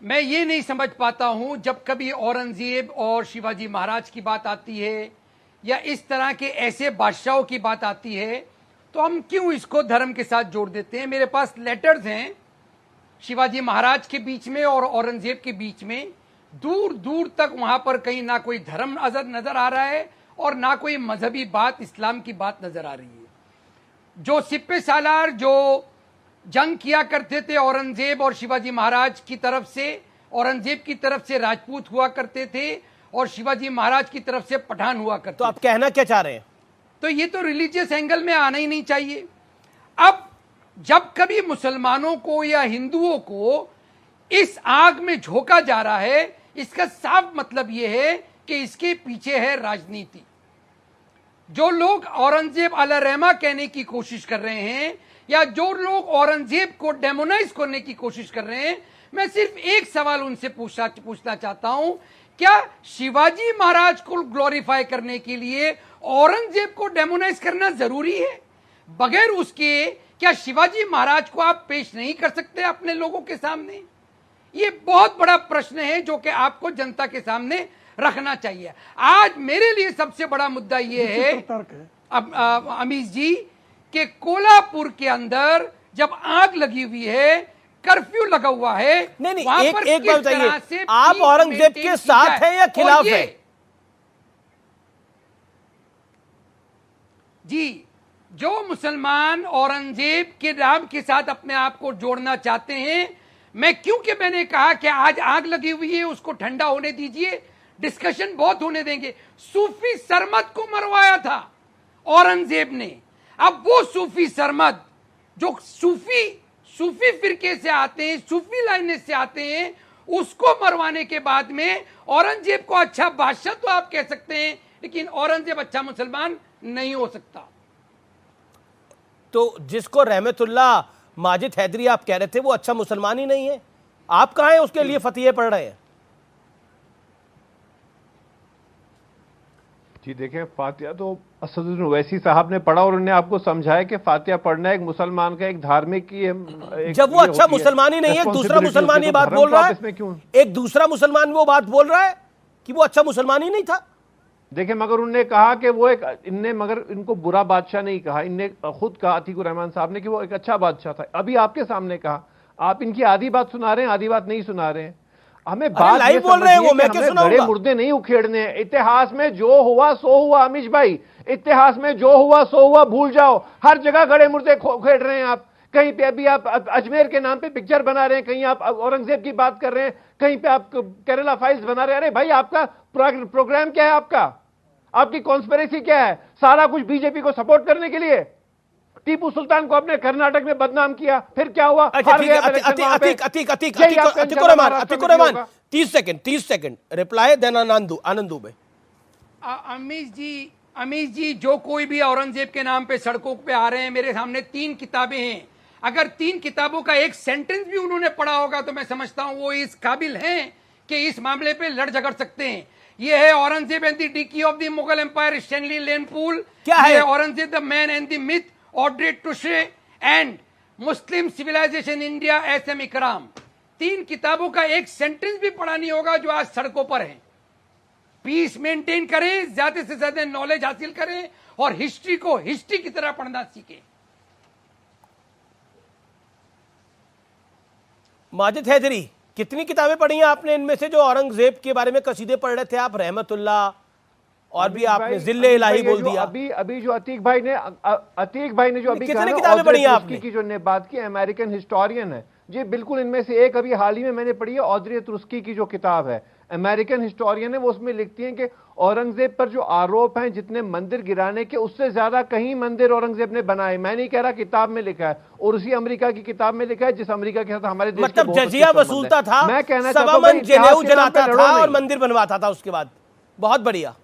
मैं ये नहीं समझ पाता हूं, जब कभी औरंगजेब और शिवाजी महाराज की बात आती है या इस तरह के ऐसे बादशाहों की बात आती है, तो हम क्यों इसको धर्म के साथ जोड़ देते हैं। मेरे पास लेटर्स हैं शिवाजी महाराज के बीच में और औरंगजेब के बीच में, दूर दूर तक वहां पर कहीं ना कोई धर्म नजर आ रहा है और ना कोई मजहबी बात, इस्लाम की बात नजर आ रही है। जो सिप्पे सालार जो जंग किया करते थे औरंगजेब और शिवाजी महाराज की तरफ से, औरंगजेब की तरफ से राजपूत हुआ करते थे और शिवाजी महाराज की तरफ से पठान हुआ करते। तो आप कहना क्या चाह रहे हैं? तो ये तो रिलीजियस एंगल में आना ही नहीं चाहिए। अब जब कभी मुसलमानों को या हिंदुओं को इस आग में झोंका जा रहा है, इसका साफ मतलब यह है कि इसके पीछे है राजनीति। जो लोग औरंगजेब अलैहिर्रहमा कहने की कोशिश कर रहे हैं या जो लोग औरंगजेब को डेमोनाइज करने की कोशिश कर रहे हैं, मैं सिर्फ एक सवाल उनसे पूछना चाहता हूं, क्या शिवाजी महाराज को ग्लोरीफाई करने के लिए औरंगजेब को डेमोनाइज करना जरूरी है? बगैर उसके क्या शिवाजी महाराज को आप पेश नहीं कर सकते अपने लोगों के सामने? ये बहुत बड़ा प्रश्न है जो कि आपको जनता के सामने रखना चाहिए। आज मेरे लिए सबसे बड़ा मुद्दा यह है अमीश जी कि कोल्हापुर के अंदर जब आग लगी हुई है, कर्फ्यू लगा हुआ है, नहीं, वहां एक पर बात किस तरह बताइए, से आप पीस औरंगजेब मेंटेन के की साथ जाए। हैं या खिलाफ और ये हैं? जी, जो मुसलमान औरंगजेब के नाम के साथ अपने आप को जोड़ना चाहते हैं, क्योंकि मैंने कहा कि आज आग लगी हुई है, उसको ठंडा होने दीजिए, डिस्कशन बहुत होने देंगे। सूफी सरमद को मरवाया था औरंगजेब ने। अब वो सूफी सरमद जो सूफी फिरके से आते हैं, सूफी लाइनेज से आते हैं, उसको मरवाने के बाद में औरंगजेब को अच्छा बादशाह तो आप कह सकते हैं, लेकिन औरंगजेब अच्छा मुसलमान नहीं हो सकता। तो जिसको रहमतुल्लाह माजिद हैदरी आप कह रहे थे वो अच्छा मुसलमान ही नहीं है, आप कहां हैं उसके लिए फतवे पढ़ रहे हैं? जी देखें, फातिहा तो असदुद्दीन ओवैसी साहब ने पढ़ा और उन्होंने आपको समझाया कि फातिहा पढ़ना एक मुसलमान का एक धार्मिक की जब वो अच्छा मुसलमान ही नहीं है, दूसरा मुसलमान ये बात बोल रहा है, एक दूसरा मुसलमान वो बात बोल रहा है कि वो अच्छा मुसलमान ही नहीं था। देखिए, मगर उन्होंने कहा कि वो मगर इनको बुरा बादशाह नहीं कहा, इनने खुद कहा अतीकुर रहमान साहब ने कि वो एक अच्छा बादशाह था। अभी आपके सामने कहा, आप इनकी आधी बात सुना रहे हैं, आधी बात नहीं सुना रहे हैं। हमें बात लाइव बोल रहे हैं वो, मैं क्या सुनाऊंगा? गड़े मुर्दे नहीं उखेड़ने हैं। इतिहास में जो हुआ सो हुआ अमीश भाई, इतिहास में जो हुआ सो हुआ, भूल जाओ। हर जगह गड़े मुर्दे उखेड़ रहे हैं आप। कहीं पे अभी आप अजमेर के नाम पे पिक्चर बना रहे हैं, कहीं आप औरंगजेब की बात कर रहे हैं, कहीं पे आप केरला फाइल्स बना रहे हैं। अरे भाई, आपका प्रोग्राम क्या है? आपकी कॉन्स्पिरेसी क्या है? सारा कुछ बीजेपी को सपोर्ट करने के लिए। टीपू सुल्तान को अपने कर्नाटक में बदनाम किया, फिर क्या हुआ? अतीकुर रहमान 30 सेकंड रिप्लाई देना। आनंद दुबे। अमीश जी, जो कोई भी औरंगजेब के नाम पे सड़कों पे आ रहे हैं, मेरे सामने 3 किताबें हैं। अगर 3 किताबों का एक सेंटेंस भी उन्होंने पढ़ा होगा तो मैं समझता हूं वो इस काबिल हैं कि इस मामले पे लड़ झगड़ सकते हैं। ये है Aurangzeb and the decline of the Mughal empire, Stanley Lane Poole. क्या है? Aurangzeb the man and the myth, Audrey Truschke and Muslim civilisation India, S M. Ikram. 3 किताबों का एक सेंटेंस भी पढ़ा नहीं होगा जो आज सड़कों पर है। पीस मेंटेन करें, ज्यादा से ज्यादा नॉलेज हासिल करें और हिस्ट्री को हिस्ट्री की तरह पढ़ना सीखें। माजिद हैदरी, कितनी किताबें पढ़ी हैं आपने इनमें से जो औरंगजेब के बारे में कसीदे पढ़ रहे थे आप? रहमतुल्लाह और भी आपने जिल्ले इलाही बोल दिया। अभी जो अतीक भाई ने जो अभी कितनी किताबें पढ़ी हैं आपने? की जो ने बात की, अमेरिकन हिस्टोरियन है जी, बिल्कुल इनमें से एक अभी हाल ही में मैंने पढ़ी है, ऑड्रे तुर्स्की की जो किताब है, अमेरिकन हिस्टोरियन है। वो उसमें लिखती हैं कि औरंगजेब पर जो आरोप हैं, जितने मंदिर गिराने के, उससे ज्यादा कहीं मंदिर औरंगजेब ने बनाए। मैं नहीं कह रहा, किताब में लिखा है, और उसी अमेरिका की किताब में लिखा है जिस अमेरिका के साथ हमारे देश मतलब जजिया वसूलता था, मैं कहना सवामन जनेऊ जलाता था और मंदिर बनवाता था उसके बाद। बहुत बढ़िया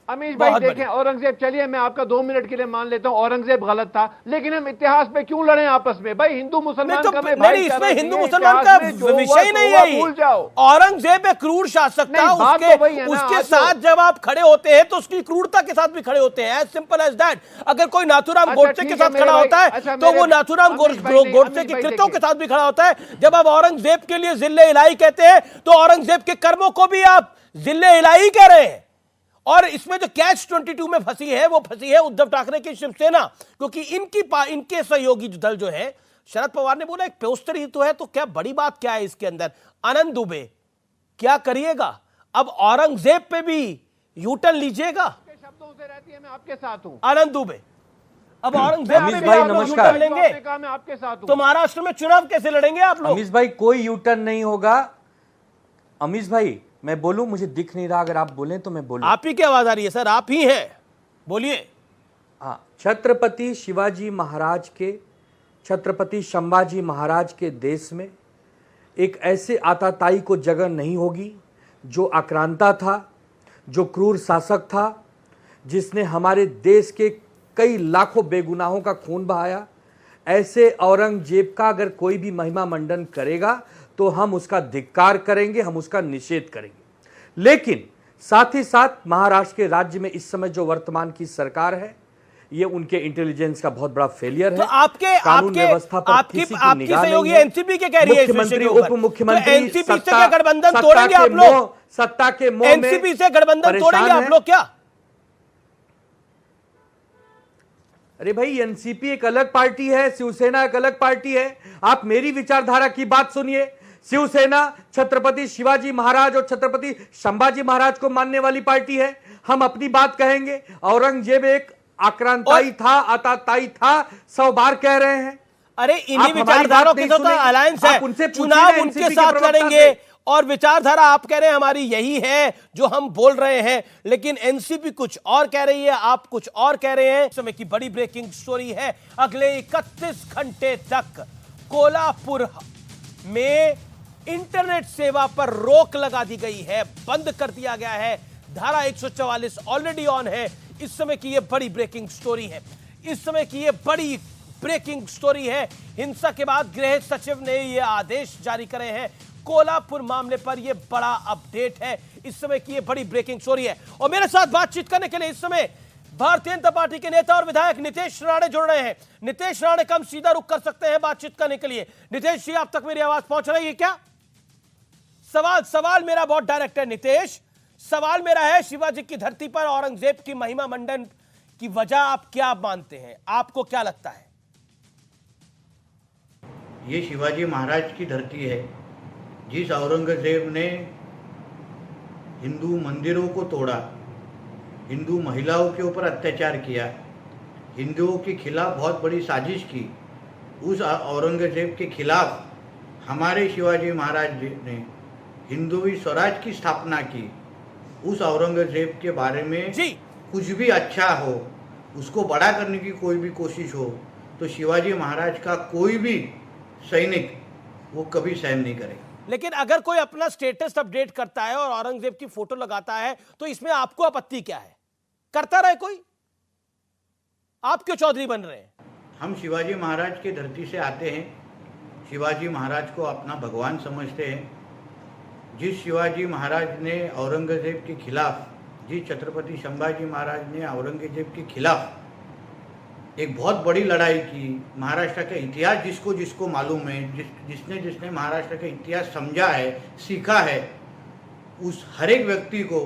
अमीश भाई। देखें, औरंगजेब, चलिए मैं आपका 2 मिनट के लिए मान लेता हूं औरंगजेब गलत था, लेकिन हम इतिहास पे क्यों लड़े आपस में? भाई हिंदू मुसलमान का नहीं, इसमें हिंदू मुसलमान का विषय नहीं है। भूल जाओ, औरंगजेब एक क्रूर शासक था, उसके साथ जब आप खड़े होते हैं तो उसकी क्रूरता के साथ भी खड़े होते हैं। As simple as that. अगर कोई नाथूराम गोडसे के साथ खड़ा होता है तो वो नाथूराम गोडसे के कृत्यों के साथ भी खड़ा होता है। जब आप औरंगजेब के लिए जिल्ले इलाही कहते हैं तो औरंगजेब के कर्मों को भी आप जिल्ले इलाही कह रहे हैं। और इसमें जो कैच 22 में फंसी है वो फंसी है उद्धव ठाकरे की शिवसेना, क्योंकि इनके सहयोगी दल जो है, शरद पवार ने बोला एक पोस्टर ही तो है, तो क्या बड़ी बात क्या है इसके अंदर? आनंद दुबे, क्या करिएगा? अब औरंगजेब पे भी यूटर्न लीजिएगा? शब्दों से रहती है, मैं आपके साथ हूं। आनंद दुबे, अब औरंगजेब पे भी आप यूटर्न लेंगे तो महाराष्ट्र में चुनाव कैसे लड़ेंगे आप लोग? अमीश भाई, कोई यूटर्न नहीं होगा। अमीश भाई, मैं बोलूं? मुझे दिख नहीं रहा, अगर आप बोलें तो मैं बोलूं। आप ही की आवाज आ रही है सर, आप ही हैं, बोलिए। हाँ, छत्रपति शिवाजी महाराज के, छत्रपति संभाजी महाराज के देश में एक ऐसे आताताई को जगह नहीं होगी जो आक्रांता था, जो क्रूर शासक था, जिसने हमारे देश के कई लाखों बेगुनाहों का खून बहाया। ऐसे औरंगजेब का अगर कोई भी महिमा मंडन करेगा तो हम उसका धिक्कार करेंगे, हम उसका निषेध करेंगे। लेकिन साथ ही साथ महाराष्ट्र के राज्य में इस समय जो वर्तमान की सरकार है, ये उनके इंटेलिजेंस का बहुत बड़ा फेलियर है। तो आपके व्यवस्था पर आपकी सहयोगी एनसीपी के कह रही है, मुख्यमंत्री, उप मुख्यमंत्री, एनसीपी से क्या गठबंधन तोड़ेंगे आप लोग? सत्ता के मोह में एनसीपी से गठबंधन तोड़ेंगे आप लोग क्या? अरे भाई, एनसीपी एक अलग पार्टी है, शिवसेना एक अलग पार्टी है। आप मेरी विचारधारा की बात सुनिए। शिवसेना छत्रपति शिवाजी महाराज और छत्रपति संभाजी महाराज को मानने वाली पार्टी है। हम अपनी बात कहेंगे। औरंगजेब एक आक्रांताई था, आताताई था, 100 बार कह रहे हैं। अरे इन्हीं विचारधाराओं के साथ अलायंस है, चुनाव उनके साथ लड़ेंगे और विचारधारा आप कह रहे हैं हमारी यही है जो हम बोल रहे हैं, लेकिन एनसीपी कुछ और कह रही है, आप कुछ और कह रहे हैं। इस समय की बड़ी ब्रेकिंग स्टोरी है, अगले 31 घंटे तक कोल्हापुर में इंटरनेट सेवा पर रोक लगा दी गई है, बंद कर दिया गया है। धारा 144 ऑलरेडी ऑन है। इस समय की यह बड़ी ब्रेकिंग स्टोरी है, इस समय की यह बड़ी ब्रेकिंग स्टोरी है। हिंसा के बाद गृह सचिव ने यह आदेश जारी करे हैं। कोल्हापुर मामले पर यह बड़ा अपडेट है, इस समय की यह बड़ी ब्रेकिंग स्टोरी है। और मेरे साथ बातचीत करने के लिए इस समय भारतीय जनता पार्टी के नेता और विधायक नितेश राणे जुड़ रहे हैं। नितेश राणे का हम सीधा रुख कर सकते हैं बातचीत करने के लिए। नितेश जी, आप तक मेरी आवाज पहुंच रही है क्या? सवाल मेरा बहुत डायरेक्ट है नितेश। सवाल मेरा है, शिवाजी की धरती पर औरंगजेब की महिमा मंडन की वजह आप क्या मानते हैं? आपको क्या लगता है? ये शिवाजी महाराज की धरती है। जिस औरंगजेब ने हिंदू मंदिरों को तोड़ा, हिंदू महिलाओं के ऊपर अत्याचार किया, हिंदुओं के खिलाफ बहुत बड़ी साजिश की, उस औरंगजेब के खिलाफ हमारे शिवाजी महाराज ने हिंदुवी स्वराज की स्थापना की। उस औरंगजेब के बारे में कुछ भी अच्छा हो, उसको बड़ा करने की कोई भी कोशिश हो, तो शिवाजी महाराज का कोई भी सैनिक वो कभी सहन नहीं करेगा। लेकिन अगर कोई अपना स्टेटस अपडेट करता है और औरंगजेब की फोटो लगाता है तो इसमें आपको आपत्ति क्या है? करता रहे कोई, आप क्यों चौधरी बन रहे हैं? हम शिवाजी महाराज की धरती से आते हैं, शिवाजी महाराज को अपना भगवान समझते हैं। जिस शिवाजी महाराज ने औरंगजेब के खिलाफ, जिस छत्रपति संभाजी महाराज ने औरंगजेब के खिलाफ एक बहुत बड़ी लड़ाई की, महाराष्ट्र का इतिहास जिसको जिसको मालूम है, जिसने महाराष्ट्र का इतिहास समझा है, सीखा है, उस हर एक व्यक्ति को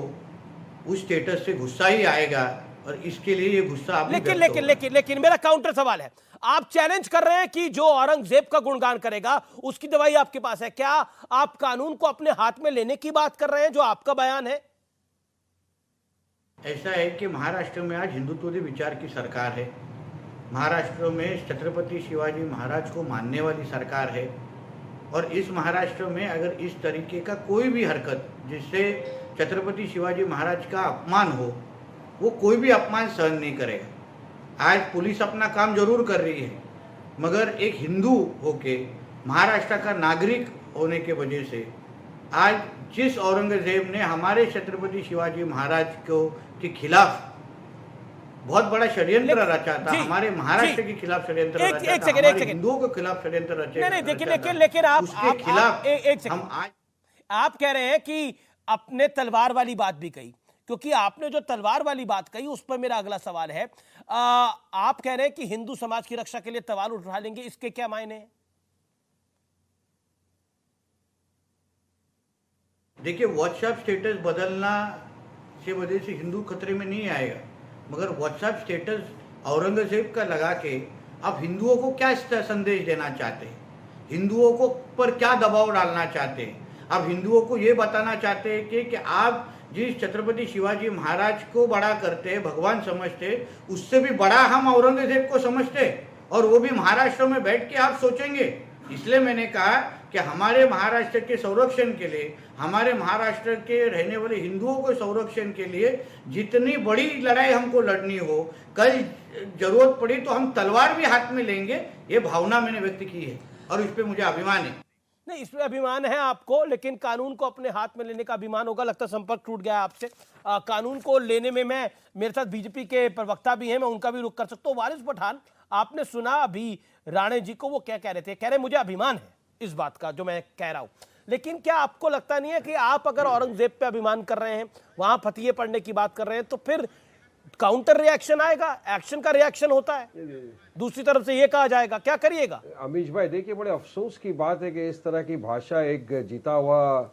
उस स्टेटस से गुस्सा ही आएगा। और इसके लिए ये गुस्सा आप लेकिन मेरा काउंटर सवाल है, आप चैलेंज कर रहे हैं कि जो औरंगजेब का गुणगान करेगा उसकी दवाई आपके पास है। क्या आप कानून को अपने हाथ में लेने की बात कर रहे हैं, जो आपका बयान है? ऐसा है कि महाराष्ट्र में आज हिंदुत्ववादी विचार की सरकार है। महाराष्ट्र में छत्रपति शिवाजी महाराज को मानने वाली सरकार है। और इस महाराष्ट्र में अगर इस तरीके का कोई भी हरकत जिससे छत्रपति शिवाजी महाराज का अपमान हो, वो कोई भी अपमान सहन नहीं करेगा। आज पुलिस अपना काम जरूर कर रही है, मगर एक हिंदू होके, महाराष्ट्र का नागरिक होने के वजह से आज जिस औरंगजेब ने हमारे छत्रपति शिवाजी महाराज के खिलाफ बहुत बड़ा षड्यंत्र रचा था, हमारे महाराष्ट्र के खिलाफ षड्यंत्र रचा था, हमारे हिंदुओं के खिलाफ षड्यंत्र रचा था, लेकिन आप उसके खिलाफ हम आज आप कह रहे हैं कि अपने तलवार वाली बात भी कही, क्योंकि आपने जो तलवार वाली बात कही उस पर मेरा अगला सवाल है। आप कह रहे हैं कि हिंदू समाज की रक्षा के लिए तलवार उठा लेंगे, इसके क्या मायने हैं? देखिए, व्हाट्सएप स्टेटस बदलना से वजह से हिंदू खतरे में नहीं आएगा, मगर व्हाट्सएप स्टेटस औरंगजेब का लगा के आप हिंदुओं को क्या संदेश देना चाहते हैं? हिंदुओं को पर क्या दबाव डालना चाहते हैं? आप हिंदुओं को ये बताना चाहते हैं कि आप जिस छत्रपति शिवाजी महाराज को बड़ा करते, भगवान समझते, उससे भी बड़ा हम औरंगजेब को समझते, और वो भी महाराष्ट्र में बैठ के आप सोचेंगे। इसलिए मैंने कहा कि हमारे महाराष्ट्र के संरक्षण के लिए, हमारे महाराष्ट्र के रहने वाले हिंदुओं के संरक्षण के लिए जितनी बड़ी लड़ाई हमको लड़नी हो, कल जरूरत पड़ी तो हम तलवार भी हाथ में लेंगे, ये भावना मैंने व्यक्त की है और इस पर मुझे अभिमान है। नहीं, इसमें अभिमान है आपको, लेकिन कानून को अपने हाथ में लेने का अभिमान होगा। लगता संपर्क टूट गया आपसे। कानून को लेने में मेरे साथ बीजेपी के प्रवक्ता भी हैं, मैं उनका भी रुख कर सकता हूँ। वारिस पठान, आपने सुना अभी राणे जी को, वो क्या कह रहे थे? कह रहे मुझे अभिमान है इस बात का जो मैं कह रहा हूँ, लेकिन क्या आपको लगता नहीं है कि आप अगर औरंगजेब पे अभिमान कर रहे हैं, वहां फतिये पढ़ने की बात कर रहे हैं, तो फिर काउंटर रिएक्शन आएगा, एक्शन का रिएक्शन होता है, दूसरी तरफ से ये कहा जाएगा, क्या करिएगा? अमीश भाई, देखिए, बड़े अफसोस की बात है कि इस तरह की भाषा एक जीता हुआ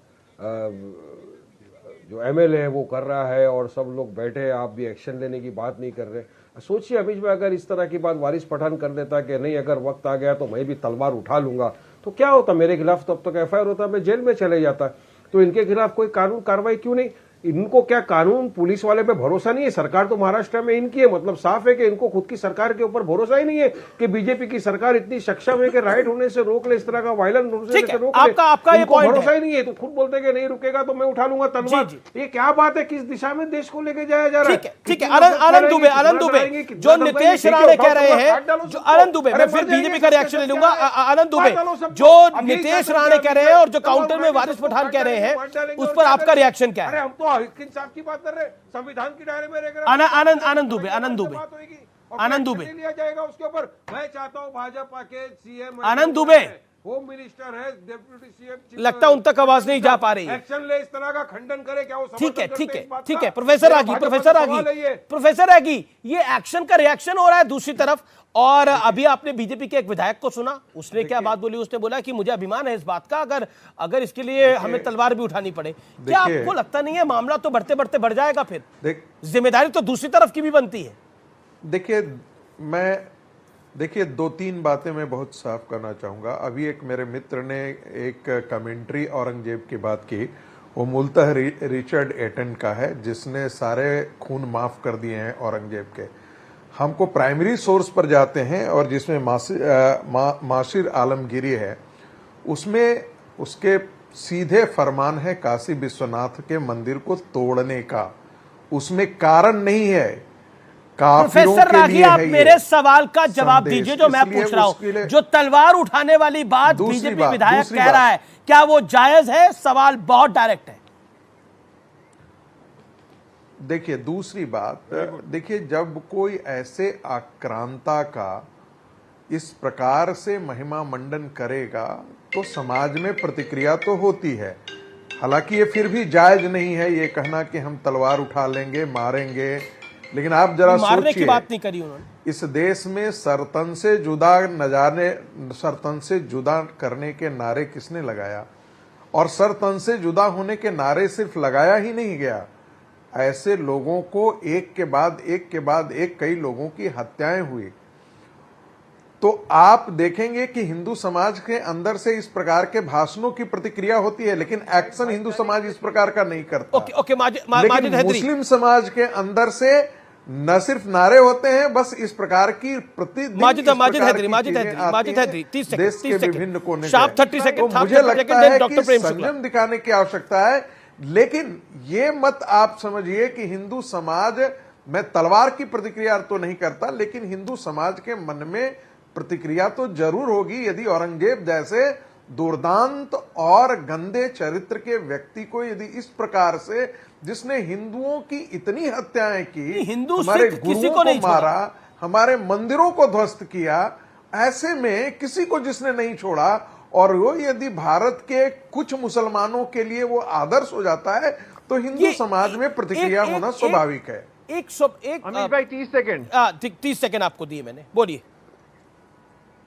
जो एमएलए है वो कर रहा है और सब लोग बैठे, आप भी एक्शन लेने की बात नहीं कर रहे। सोचिए अमीश भाई, अगर इस तरह की बात वारिस पठान कर देता कि नहीं, अगर वक्त आ गया तो मैं भी तलवार उठा लूंगा, तो क्या होता? मेरे खिलाफ तब तक एफआईआर होता, मैं जेल में चले जाता। तो इनके खिलाफ कोई कानून कार्रवाई क्यों नहीं? इनको क्या कानून पुलिस वाले पे भरोसा नहीं है? सरकार तो महाराष्ट्र में इनकी है, मतलब साफ है कि इनको खुद की सरकार के ऊपर भरोसा ही नहीं है कि बीजेपी की सरकार इतनी सक्षम है कि राइट होने से रोक ले, इस तरह का वायलेंट होने से रोक ले। आपका ये पॉइंट भरोसा ही नहीं है, तो खुद बोलते हैं कि नहीं रुकेगा तो मैं उठा लूंगा तलवार। ये क्या बात है? किस दिशा में देश को लेके जाया जा रहा है? ठीक है। आनंद दुबे जो नितेश राणे कह रहे हैं, जो आनंद दुबे, मैं फिर बीजेपी का रिएक्शन ले लूंगा। आनंद दुबे, जो नितेश राणे कह रहे हैं और जो काउंटर में वारिस पठान कह रहे हैं, उस पर आपका रिएक्शन क्या है? हम तो इंसाफ की बात कर रहे हैं, संविधान की दायरे में रहकर आनंद दुबे लिया जाएगा उसके ऊपर। मैं चाहता हूं भाजपा के सीएम आनंद दुबे होम मिनिस्टर है, डिप्टी सीएम, लगता है उन तक आवाज नहीं जा पा रही है। एक्शन ले, इस तरह का खंडन करे। क्या वो ठीक है। प्रोफेसर आगी, ये एक्शन का रिएक्शन हो रहा है दूसरी तरफ। और अभी आपने बीजेपी के एक विधायक को सुना, उसने क्या बात बोली? उसने बोला कि मुझे अभिमान है इस बात का, अगर इसके लिए हमें तलवार भी उठानी पड़े। क्या आपको लगता नहीं है मामला तो बढ़ते बढ़ते बढ़ जाएगा? फिर जिम्मेदारी तो दूसरी तरफ की भी बनती है। देखिए 2-3 बातें मैं बहुत साफ करना चाहूँगा। अभी एक मेरे मित्र ने एक कमेंट्री औरंगजेब की बात की, वो मूलतः रिचर्ड एटन का है, जिसने सारे खून माफ कर दिए हैं औरंगजेब के। हमको प्राइमरी सोर्स पर जाते हैं और जिसमें माशिर आलमगीरी है, उसमें उसके सीधे फरमान है काशी विश्वनाथ के मंदिर को तोड़ने का। उसमें कारण नहीं है, प्रोफेसर रागी, आप मेरे सवाल का जवाब दीजिए जो मैं पूछ रहा हूं। जो तलवार उठाने वाली बात बीजेपी विधायक कह रहा है, क्या वो जायज है? सवाल बहुत डायरेक्ट है। देखिए दूसरी बात, देखिए जब कोई ऐसे आक्रांता का इस प्रकार से महिमा मंडन करेगा तो समाज में प्रतिक्रिया तो होती है। हालांकि ये फिर भी जायज नहीं है ये कहना कि हम तलवार उठा लेंगे, मारेंगे। लेकिन आप जरा मारने की बात नहीं करी उन्होंने। इस देश में सरतन से जुदा करने के नारे किसने लगाया? और सरतन से जुदा होने के नारे सिर्फ लगाया ही नहीं गया, ऐसे लोगों को एक के बाद एक कई लोगों की हत्याएं हुई। तो आप देखेंगे कि हिंदू समाज के अंदर से इस प्रकार के भाषणों की प्रतिक्रिया होती है, लेकिन एक्शन हिंदू समाज इस प्रकार का नहीं करता। लेकिन मुस्लिम समाज के अंदर से न सिर्फ नारे होते हैं, बस इस प्रकार की प्रतिदिन माजिद हैदरी 30 सेकंड देश के विभिन्न कोने से। 30 सेकंड तो मुझे लगता है कि संयम दिखाने की आवश्यकता है। लेकिन ये मत आप समझिए कि हिंदू समाज में तलवार की प्रतिक्रिया तो नहीं करता, लेकिन हिंदू समाज के मन में प्रतिक्रिया तो जरूर होगी यदि औरंगजेब जैसे दुर्दांत और गंदे चरित्र के व्यक्ति को यदि इस प्रकार से, जिसने हिंदुओं की इतनी हत्याएं की, हमारे गुरुओं को मारा, हमारे मंदिरों को ध्वस्त किया, ऐसे में किसी को जिसने नहीं छोड़ा, और वो यदि भारत के कुछ मुसलमानों के लिए वो आदर्श हो जाता है, तो हिंदू समाज में प्रतिक्रिया होना स्वाभाविक है। अमीश भाई 30 सेकंड आपको दिए मैंने, बोलिए।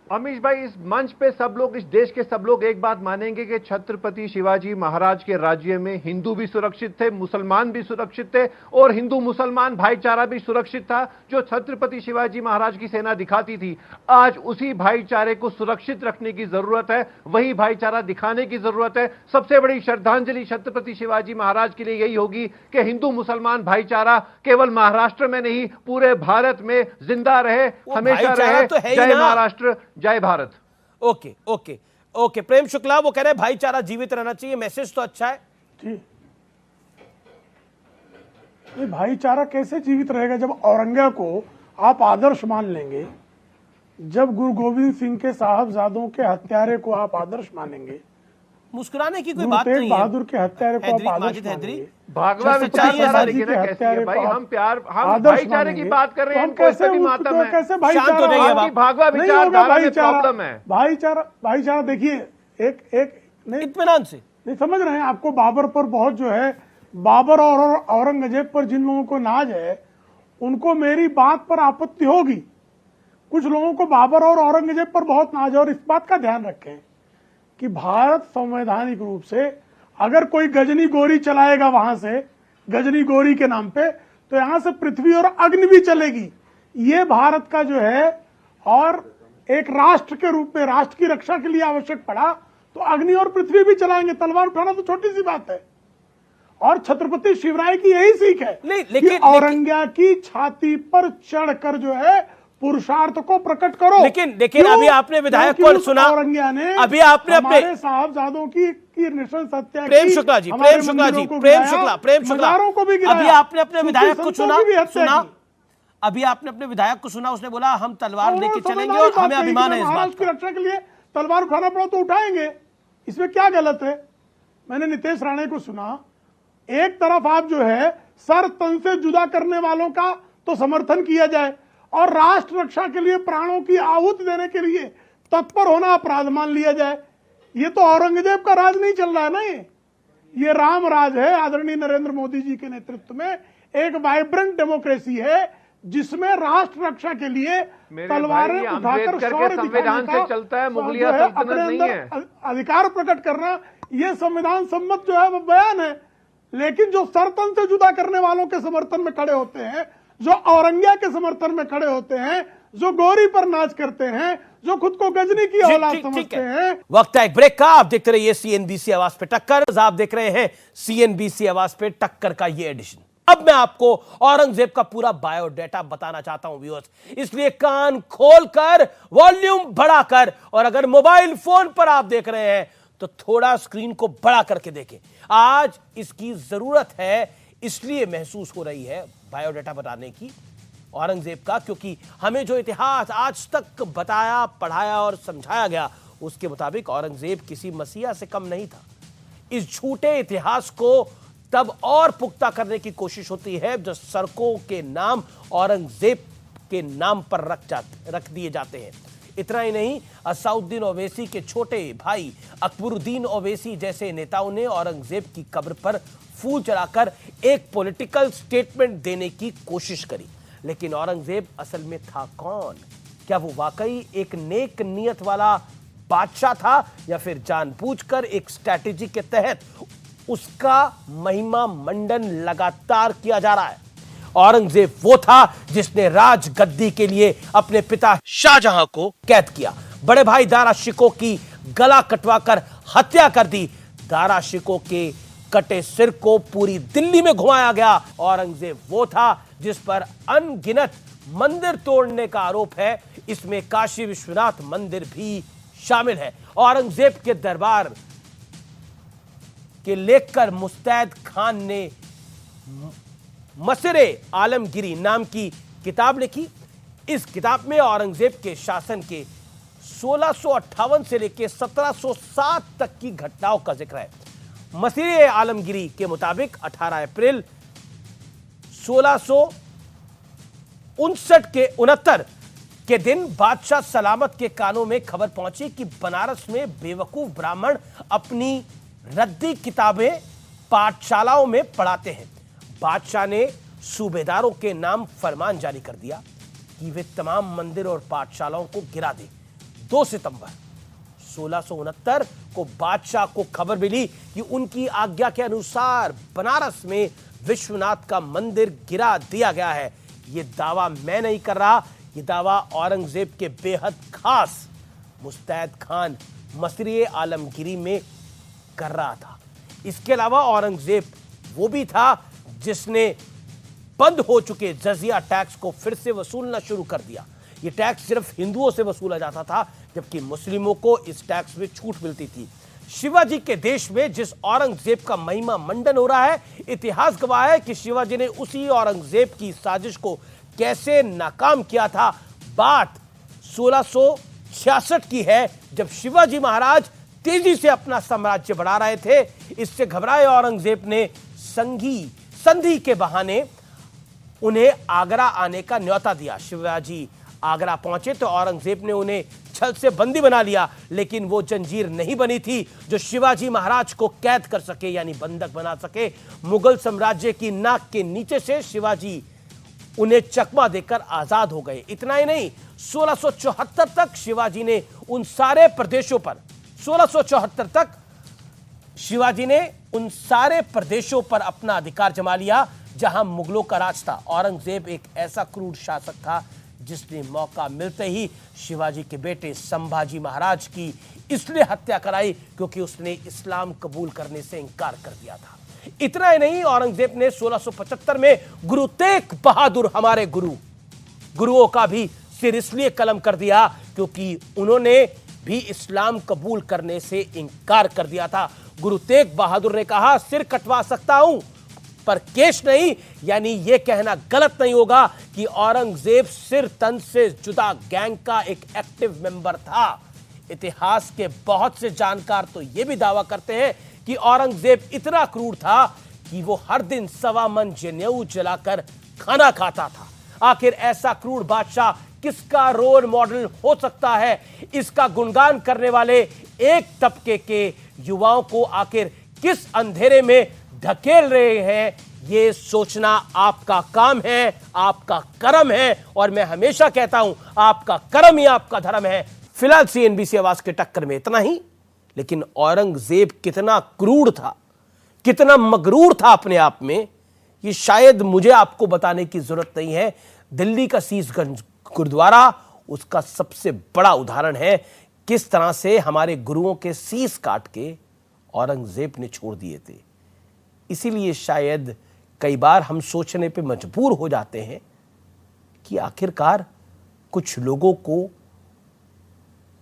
अमीश भाई, इस मंच पे सब लोग, इस देश के सब लोग एक बात मानेंगे कि छत्रपति शिवाजी महाराज के राज्य में हिंदू भी सुरक्षित थे, मुसलमान भी सुरक्षित थे और हिंदू मुसलमान भाईचारा भी सुरक्षित था। जो छत्रपति शिवाजी महाराज की सेना दिखाती थी, आज उसी भाईचारे को सुरक्षित रखने की जरूरत है, वही भाईचारा दिखाने की जरूरत है। सबसे बड़ी श्रद्धांजलि छत्रपति शिवाजी महाराज के लिए यही होगी कि हिंदू मुसलमान भाईचारा केवल महाराष्ट्र में नहीं, पूरे भारत में जिंदा रहे, हमेशा रहे। जय महाराष्ट्र, जय भारत। ओके। प्रेम शुक्ला वो कह रहे हैं भाईचारा जीवित रहना चाहिए, मैसेज तो अच्छा है। ये भाईचारा कैसे जीवित रहेगा जब औरंगजेब को आप आदर्श मान लेंगे, जब गुरु गोविंद सिंह के साहबजादों के हत्यारे को आप आदर्श मानेंगे, मुस्कुराने की कोई बात नहीं है। बहादुर के हत्यारे को आप आदर्श मानेंगे। भागवा विचारधारा लेकिन कैसे है भाई? हम प्यार, हम भाईचारे की बात कर रहे हैं, कैसे भी मातम है, कैसे भाईचारा? भागवा विचारधारा में प्रॉब्लम है। भाईचारा देखिए, एक इत्मीनान से नहीं समझ रहे हैं। आपको बाबर पर बहुत जो है, बाबर और औरंगजेब पर जिन लोगों को नाज है, उनको मेरी बात पर आपत्ति होगी। कुछ लोगों को बाबर और औरंगजेब पर बहुत नाज है। और इस बात का ध्यान रखें कि भारत संवैधानिक रूप से अगर कोई गजनी गोरी चलाएगा वहां से, गजनी गोरी के नाम पे, तो यहां से पृथ्वी और अग्नि भी चलेगी। ये भारत का जो है, और एक राष्ट्र के रूप में राष्ट्र की रक्षा के लिए आवश्यक पड़ा तो अग्नि और पृथ्वी भी चलाएंगे। तलवार उठाना तो छोटी सी बात है। और छत्रपति शिवराय की यही सीख है कि औरंगिया की छाती पर चढ़कर जो है पुरुषार्थ को प्रकट करो। लेकिन अभी आपने विधायक को सुना, औरंगिया ने अभी आपने हमारे साहबजादों की नृशंस हत्या प्रेम शुक्ला जी, प्रेम शुक्ला को भी गिराया। अभी आपने अपने विधायक को सुना, अभी आपने अपने विधायक को सुना, उसने बोला हम तलवार लेके चलेंगे और हमें अभिमान है इस बात की रक्षा के लिए तलवार उठाना पड़ा तो उठाएंगे, इसमें क्या गलत है। मैंने नितेश राणे को सुना, एक तरफ आप जो है सर तन से जुदा करने वालों का तो समर्थन किया जाए और राष्ट्र रक्षा के लिए प्राणों की आहुति देने के लिए तत्पर होना अपराध मान लिया जाए। ये तो औरंगजेब का राज नहीं चल रहा है ना, ये राम राज है। आदरणीय नरेंद्र मोदी जी के नेतृत्व में एक वाइब्रेंट डेमोक्रेसी है जिसमें राष्ट्र रक्षा के लिए तलवारें उठाकर शौर्य संविधान से चलता है, मुगलिया सल्तनत नहीं है। अधिकार प्रकट करना यह संविधान सम्मत जो है वो बयान है, लेकिन जो सरतन से जुदा करने वालों के समर्थन में खड़े होते हैं, जो औरंगिया के समर्थन में खड़े होते हैं, जो गौरी पर नाच करते हैं, जो खुद को गजनी की औलाद समझते हैं। वक्त है एक ब्रेक का। आप देखते रहिए सीएनबीसी आवाज पे टक्कर। आप देख रहे हैं सीएनबीसी आवाज पे टक्कर का ये एडिशन। अब मैं आपको औरंगजेब का पूरा बायोडाटा बताना चाहता हूं व्यूअर्स, इसलिए कान खोलकर वॉल्यूम बढ़ाकर, और अगर मोबाइल फोन पर आप देख रहे हैं तो थोड़ा स्क्रीन को बड़ा करके देखें। आज इसकी जरूरत है, इसलिए महसूस हो रही है बायोडाटा बताने की औरंगजेब का, क्योंकि हमें जो इतिहास आज तक बताया, पढ़ाया और समझाया गया उसके मुताबिक औरंगजेब किसी मसीहा से कम नहीं था। इस झूठे इतिहास को तब और पुख्ता करने की कोशिश होती है जब सड़कों के नाम औरंगजेब के नाम पर रख दिए जाते हैं। इतना ही नहीं, असाउद्दीन ओवैसी के छोटे भाई अकबरुद्दीन ओवैसी जैसे नेताओं ने औरंगजेब की कब्र पर फूल चढ़ाकर एक पॉलिटिकल स्टेटमेंट देने की कोशिश करी। लेकिन औरंगजेब असल में था कौन? क्या वो वाकई एक नेक नियत वाला बादशाह था, या फिर जानबूझकर एक स्ट्रैटेजी के तहत उसका महिमा मंडन लगातार किया जा रहा है? औरंगजेब वो था जिसने राज गद्दी के लिए अपने पिता शाहजहां को कैद किया, बड़े भाई दारा शिकोह की गला कटवाकर हत्या कर दी, दारा शिकोह के कटे सिर को पूरी दिल्ली में घुमाया गया। औरंगजेब वो था जिस पर अनगिनत मंदिर तोड़ने का आरोप है, इसमें काशी विश्वनाथ मंदिर भी शामिल है। औरंगजेब के दरबार के लेखकर मुस्तैद खान ने मसरे आलमगिरी नाम की किताब लिखी। इस किताब में औरंगजेब के शासन के 1658 से लेकर 1707 तक की घटनाओं का जिक्र है। मसरे आलमगिरी के मुताबिक 18 अप्रैल 1669 के दिन बादशाह सलामत के कानों में खबर पहुंची कि बनारस में बेवकूफ ब्राह्मण अपनी रद्दी किताबें पाठशालाओं में पढ़ाते हैं। बादशाह ने सूबेदारों के नाम फरमान जारी कर दिया कि वे तमाम मंदिर और पाठशालाओं को गिरा दें। 2 सितंबर 1669 को बादशाह को खबर मिली कि उनकी आज्ञा के अनुसार बनारस में विश्वनाथ का मंदिर गिरा दिया गया है। यह दावा मैं नहीं कर रहा, यह दावा औरंगजेब के बेहद खास मुस्तैद खान मसरे आलमगिरी में कर रहा था। इसके अलावा औरंगजेब वो भी था जिसने बंद हो चुके जजिया टैक्स को फिर से वसूलना शुरू कर दिया। यह टैक्स सिर्फ हिंदुओं से वसूला जाता था, जबकि मुस्लिमों को इस टैक्स में छूट मिलती थी। शिवाजी के देश में जिस औरंगजेब का महिमा मंडन हो रहा है, इतिहास गवाह है कि शिवाजी ने उसी औरंगजेब की साजिश को कैसे नाकाम किया था। बात 1666 की है, जब शिवाजी महाराज तेजी से अपना साम्राज्य बढ़ा रहे थे। इससे घबराए औरंगजेब ने संधि के बहाने उन्हें आगरा आने का न्योता दिया। शिवाजी आगरा पहुंचे तो औरंगजेब ने उन्हें छल से बंदी बना लिया, लेकिन वो जंजीर नहीं बनी थी जो शिवाजी महाराज को कैद कर सके, यानी बंधक बना सके। मुगल साम्राज्य की नाक के नीचे से शिवाजी उन्हें चकमा देकर आजाद हो गए। इतना ही नहीं, 1674 तक शिवाजी ने उन सारे प्रदेशों पर 1674 तक शिवाजी ने उन सारे प्रदेशों पर अपना अधिकार जमा लिया जहां मुगलों का राज था। औरंगजेब एक ऐसा क्रूर शासक था जिसने मौका मिलते ही शिवाजी के बेटे संभाजी महाराज की इसलिए हत्या कराई क्योंकि उसने इस्लाम कबूल करने से इनकार कर दिया था। इतना ही नहीं, औरंगजेब ने 1675 में गुरु तेग बहादुर, हमारे गुरुओं का भी सिर इसलिए कलम कर दिया क्योंकि उन्होंने भी इस्लाम कबूल करने से इंकार कर दिया था। गुरु तेग बहादुर ने कहा, सिर कटवा सकता हूं पर केश नहीं। यानी यह कहना गलत नहीं होगा कि औरंगजेब सिर तन से जुदा गैंग का एक एक्टिव मेंबर था। इतिहास के बहुत से जानकार तो यह भी दावा करते हैं कि औरंगजेब इतना क्रूर था कि वो हर दिन 1.25 मन जनेऊ जलाकर खाना खाता था। आखिर ऐसा क्रूर बादशाह किसका रोल मॉडल हो सकता है? इसका गुणगान करने वाले एक तबके के युवाओं को आखिर किस अंधेरे में धकेल रहे हैं, ये सोचना आपका काम है, आपका कर्म है। और मैं हमेशा कहता हूं, आपका कर्म ही आपका धर्म है। फिलहाल सीएनबीसी आवाज के टक्कर में इतना ही। लेकिन औरंगजेब कितना क्रूर था, कितना मगरूर था अपने आप में, ये शायद मुझे आपको बताने की जरूरत नहीं है। दिल्ली का शीशगंज गुरुद्वारा उसका सबसे बड़ा उदाहरण है, किस तरह से हमारे गुरुओं के शीश काट के औरंगजेब ने छोड़ दिए थे। इसीलिए शायद कई बार हम सोचने पे मजबूर हो जाते हैं कि आखिरकार कुछ लोगों को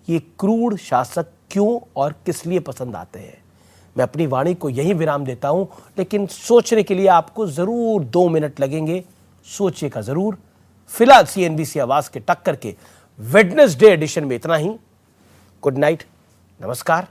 ये क्रूर शासक क्यों और किस लिए पसंद आते हैं। मैं अपनी वाणी को यहीं विराम देता हूं, लेकिन सोचने के लिए आपको जरूर 2 मिनट लगेंगे। सोचिएगा जरूर। फिलहाल सीएनबीसी आवाज के टक्कर के वेडनेसडे एडिशन में इतना ही। गुड नाइट, नमस्कार।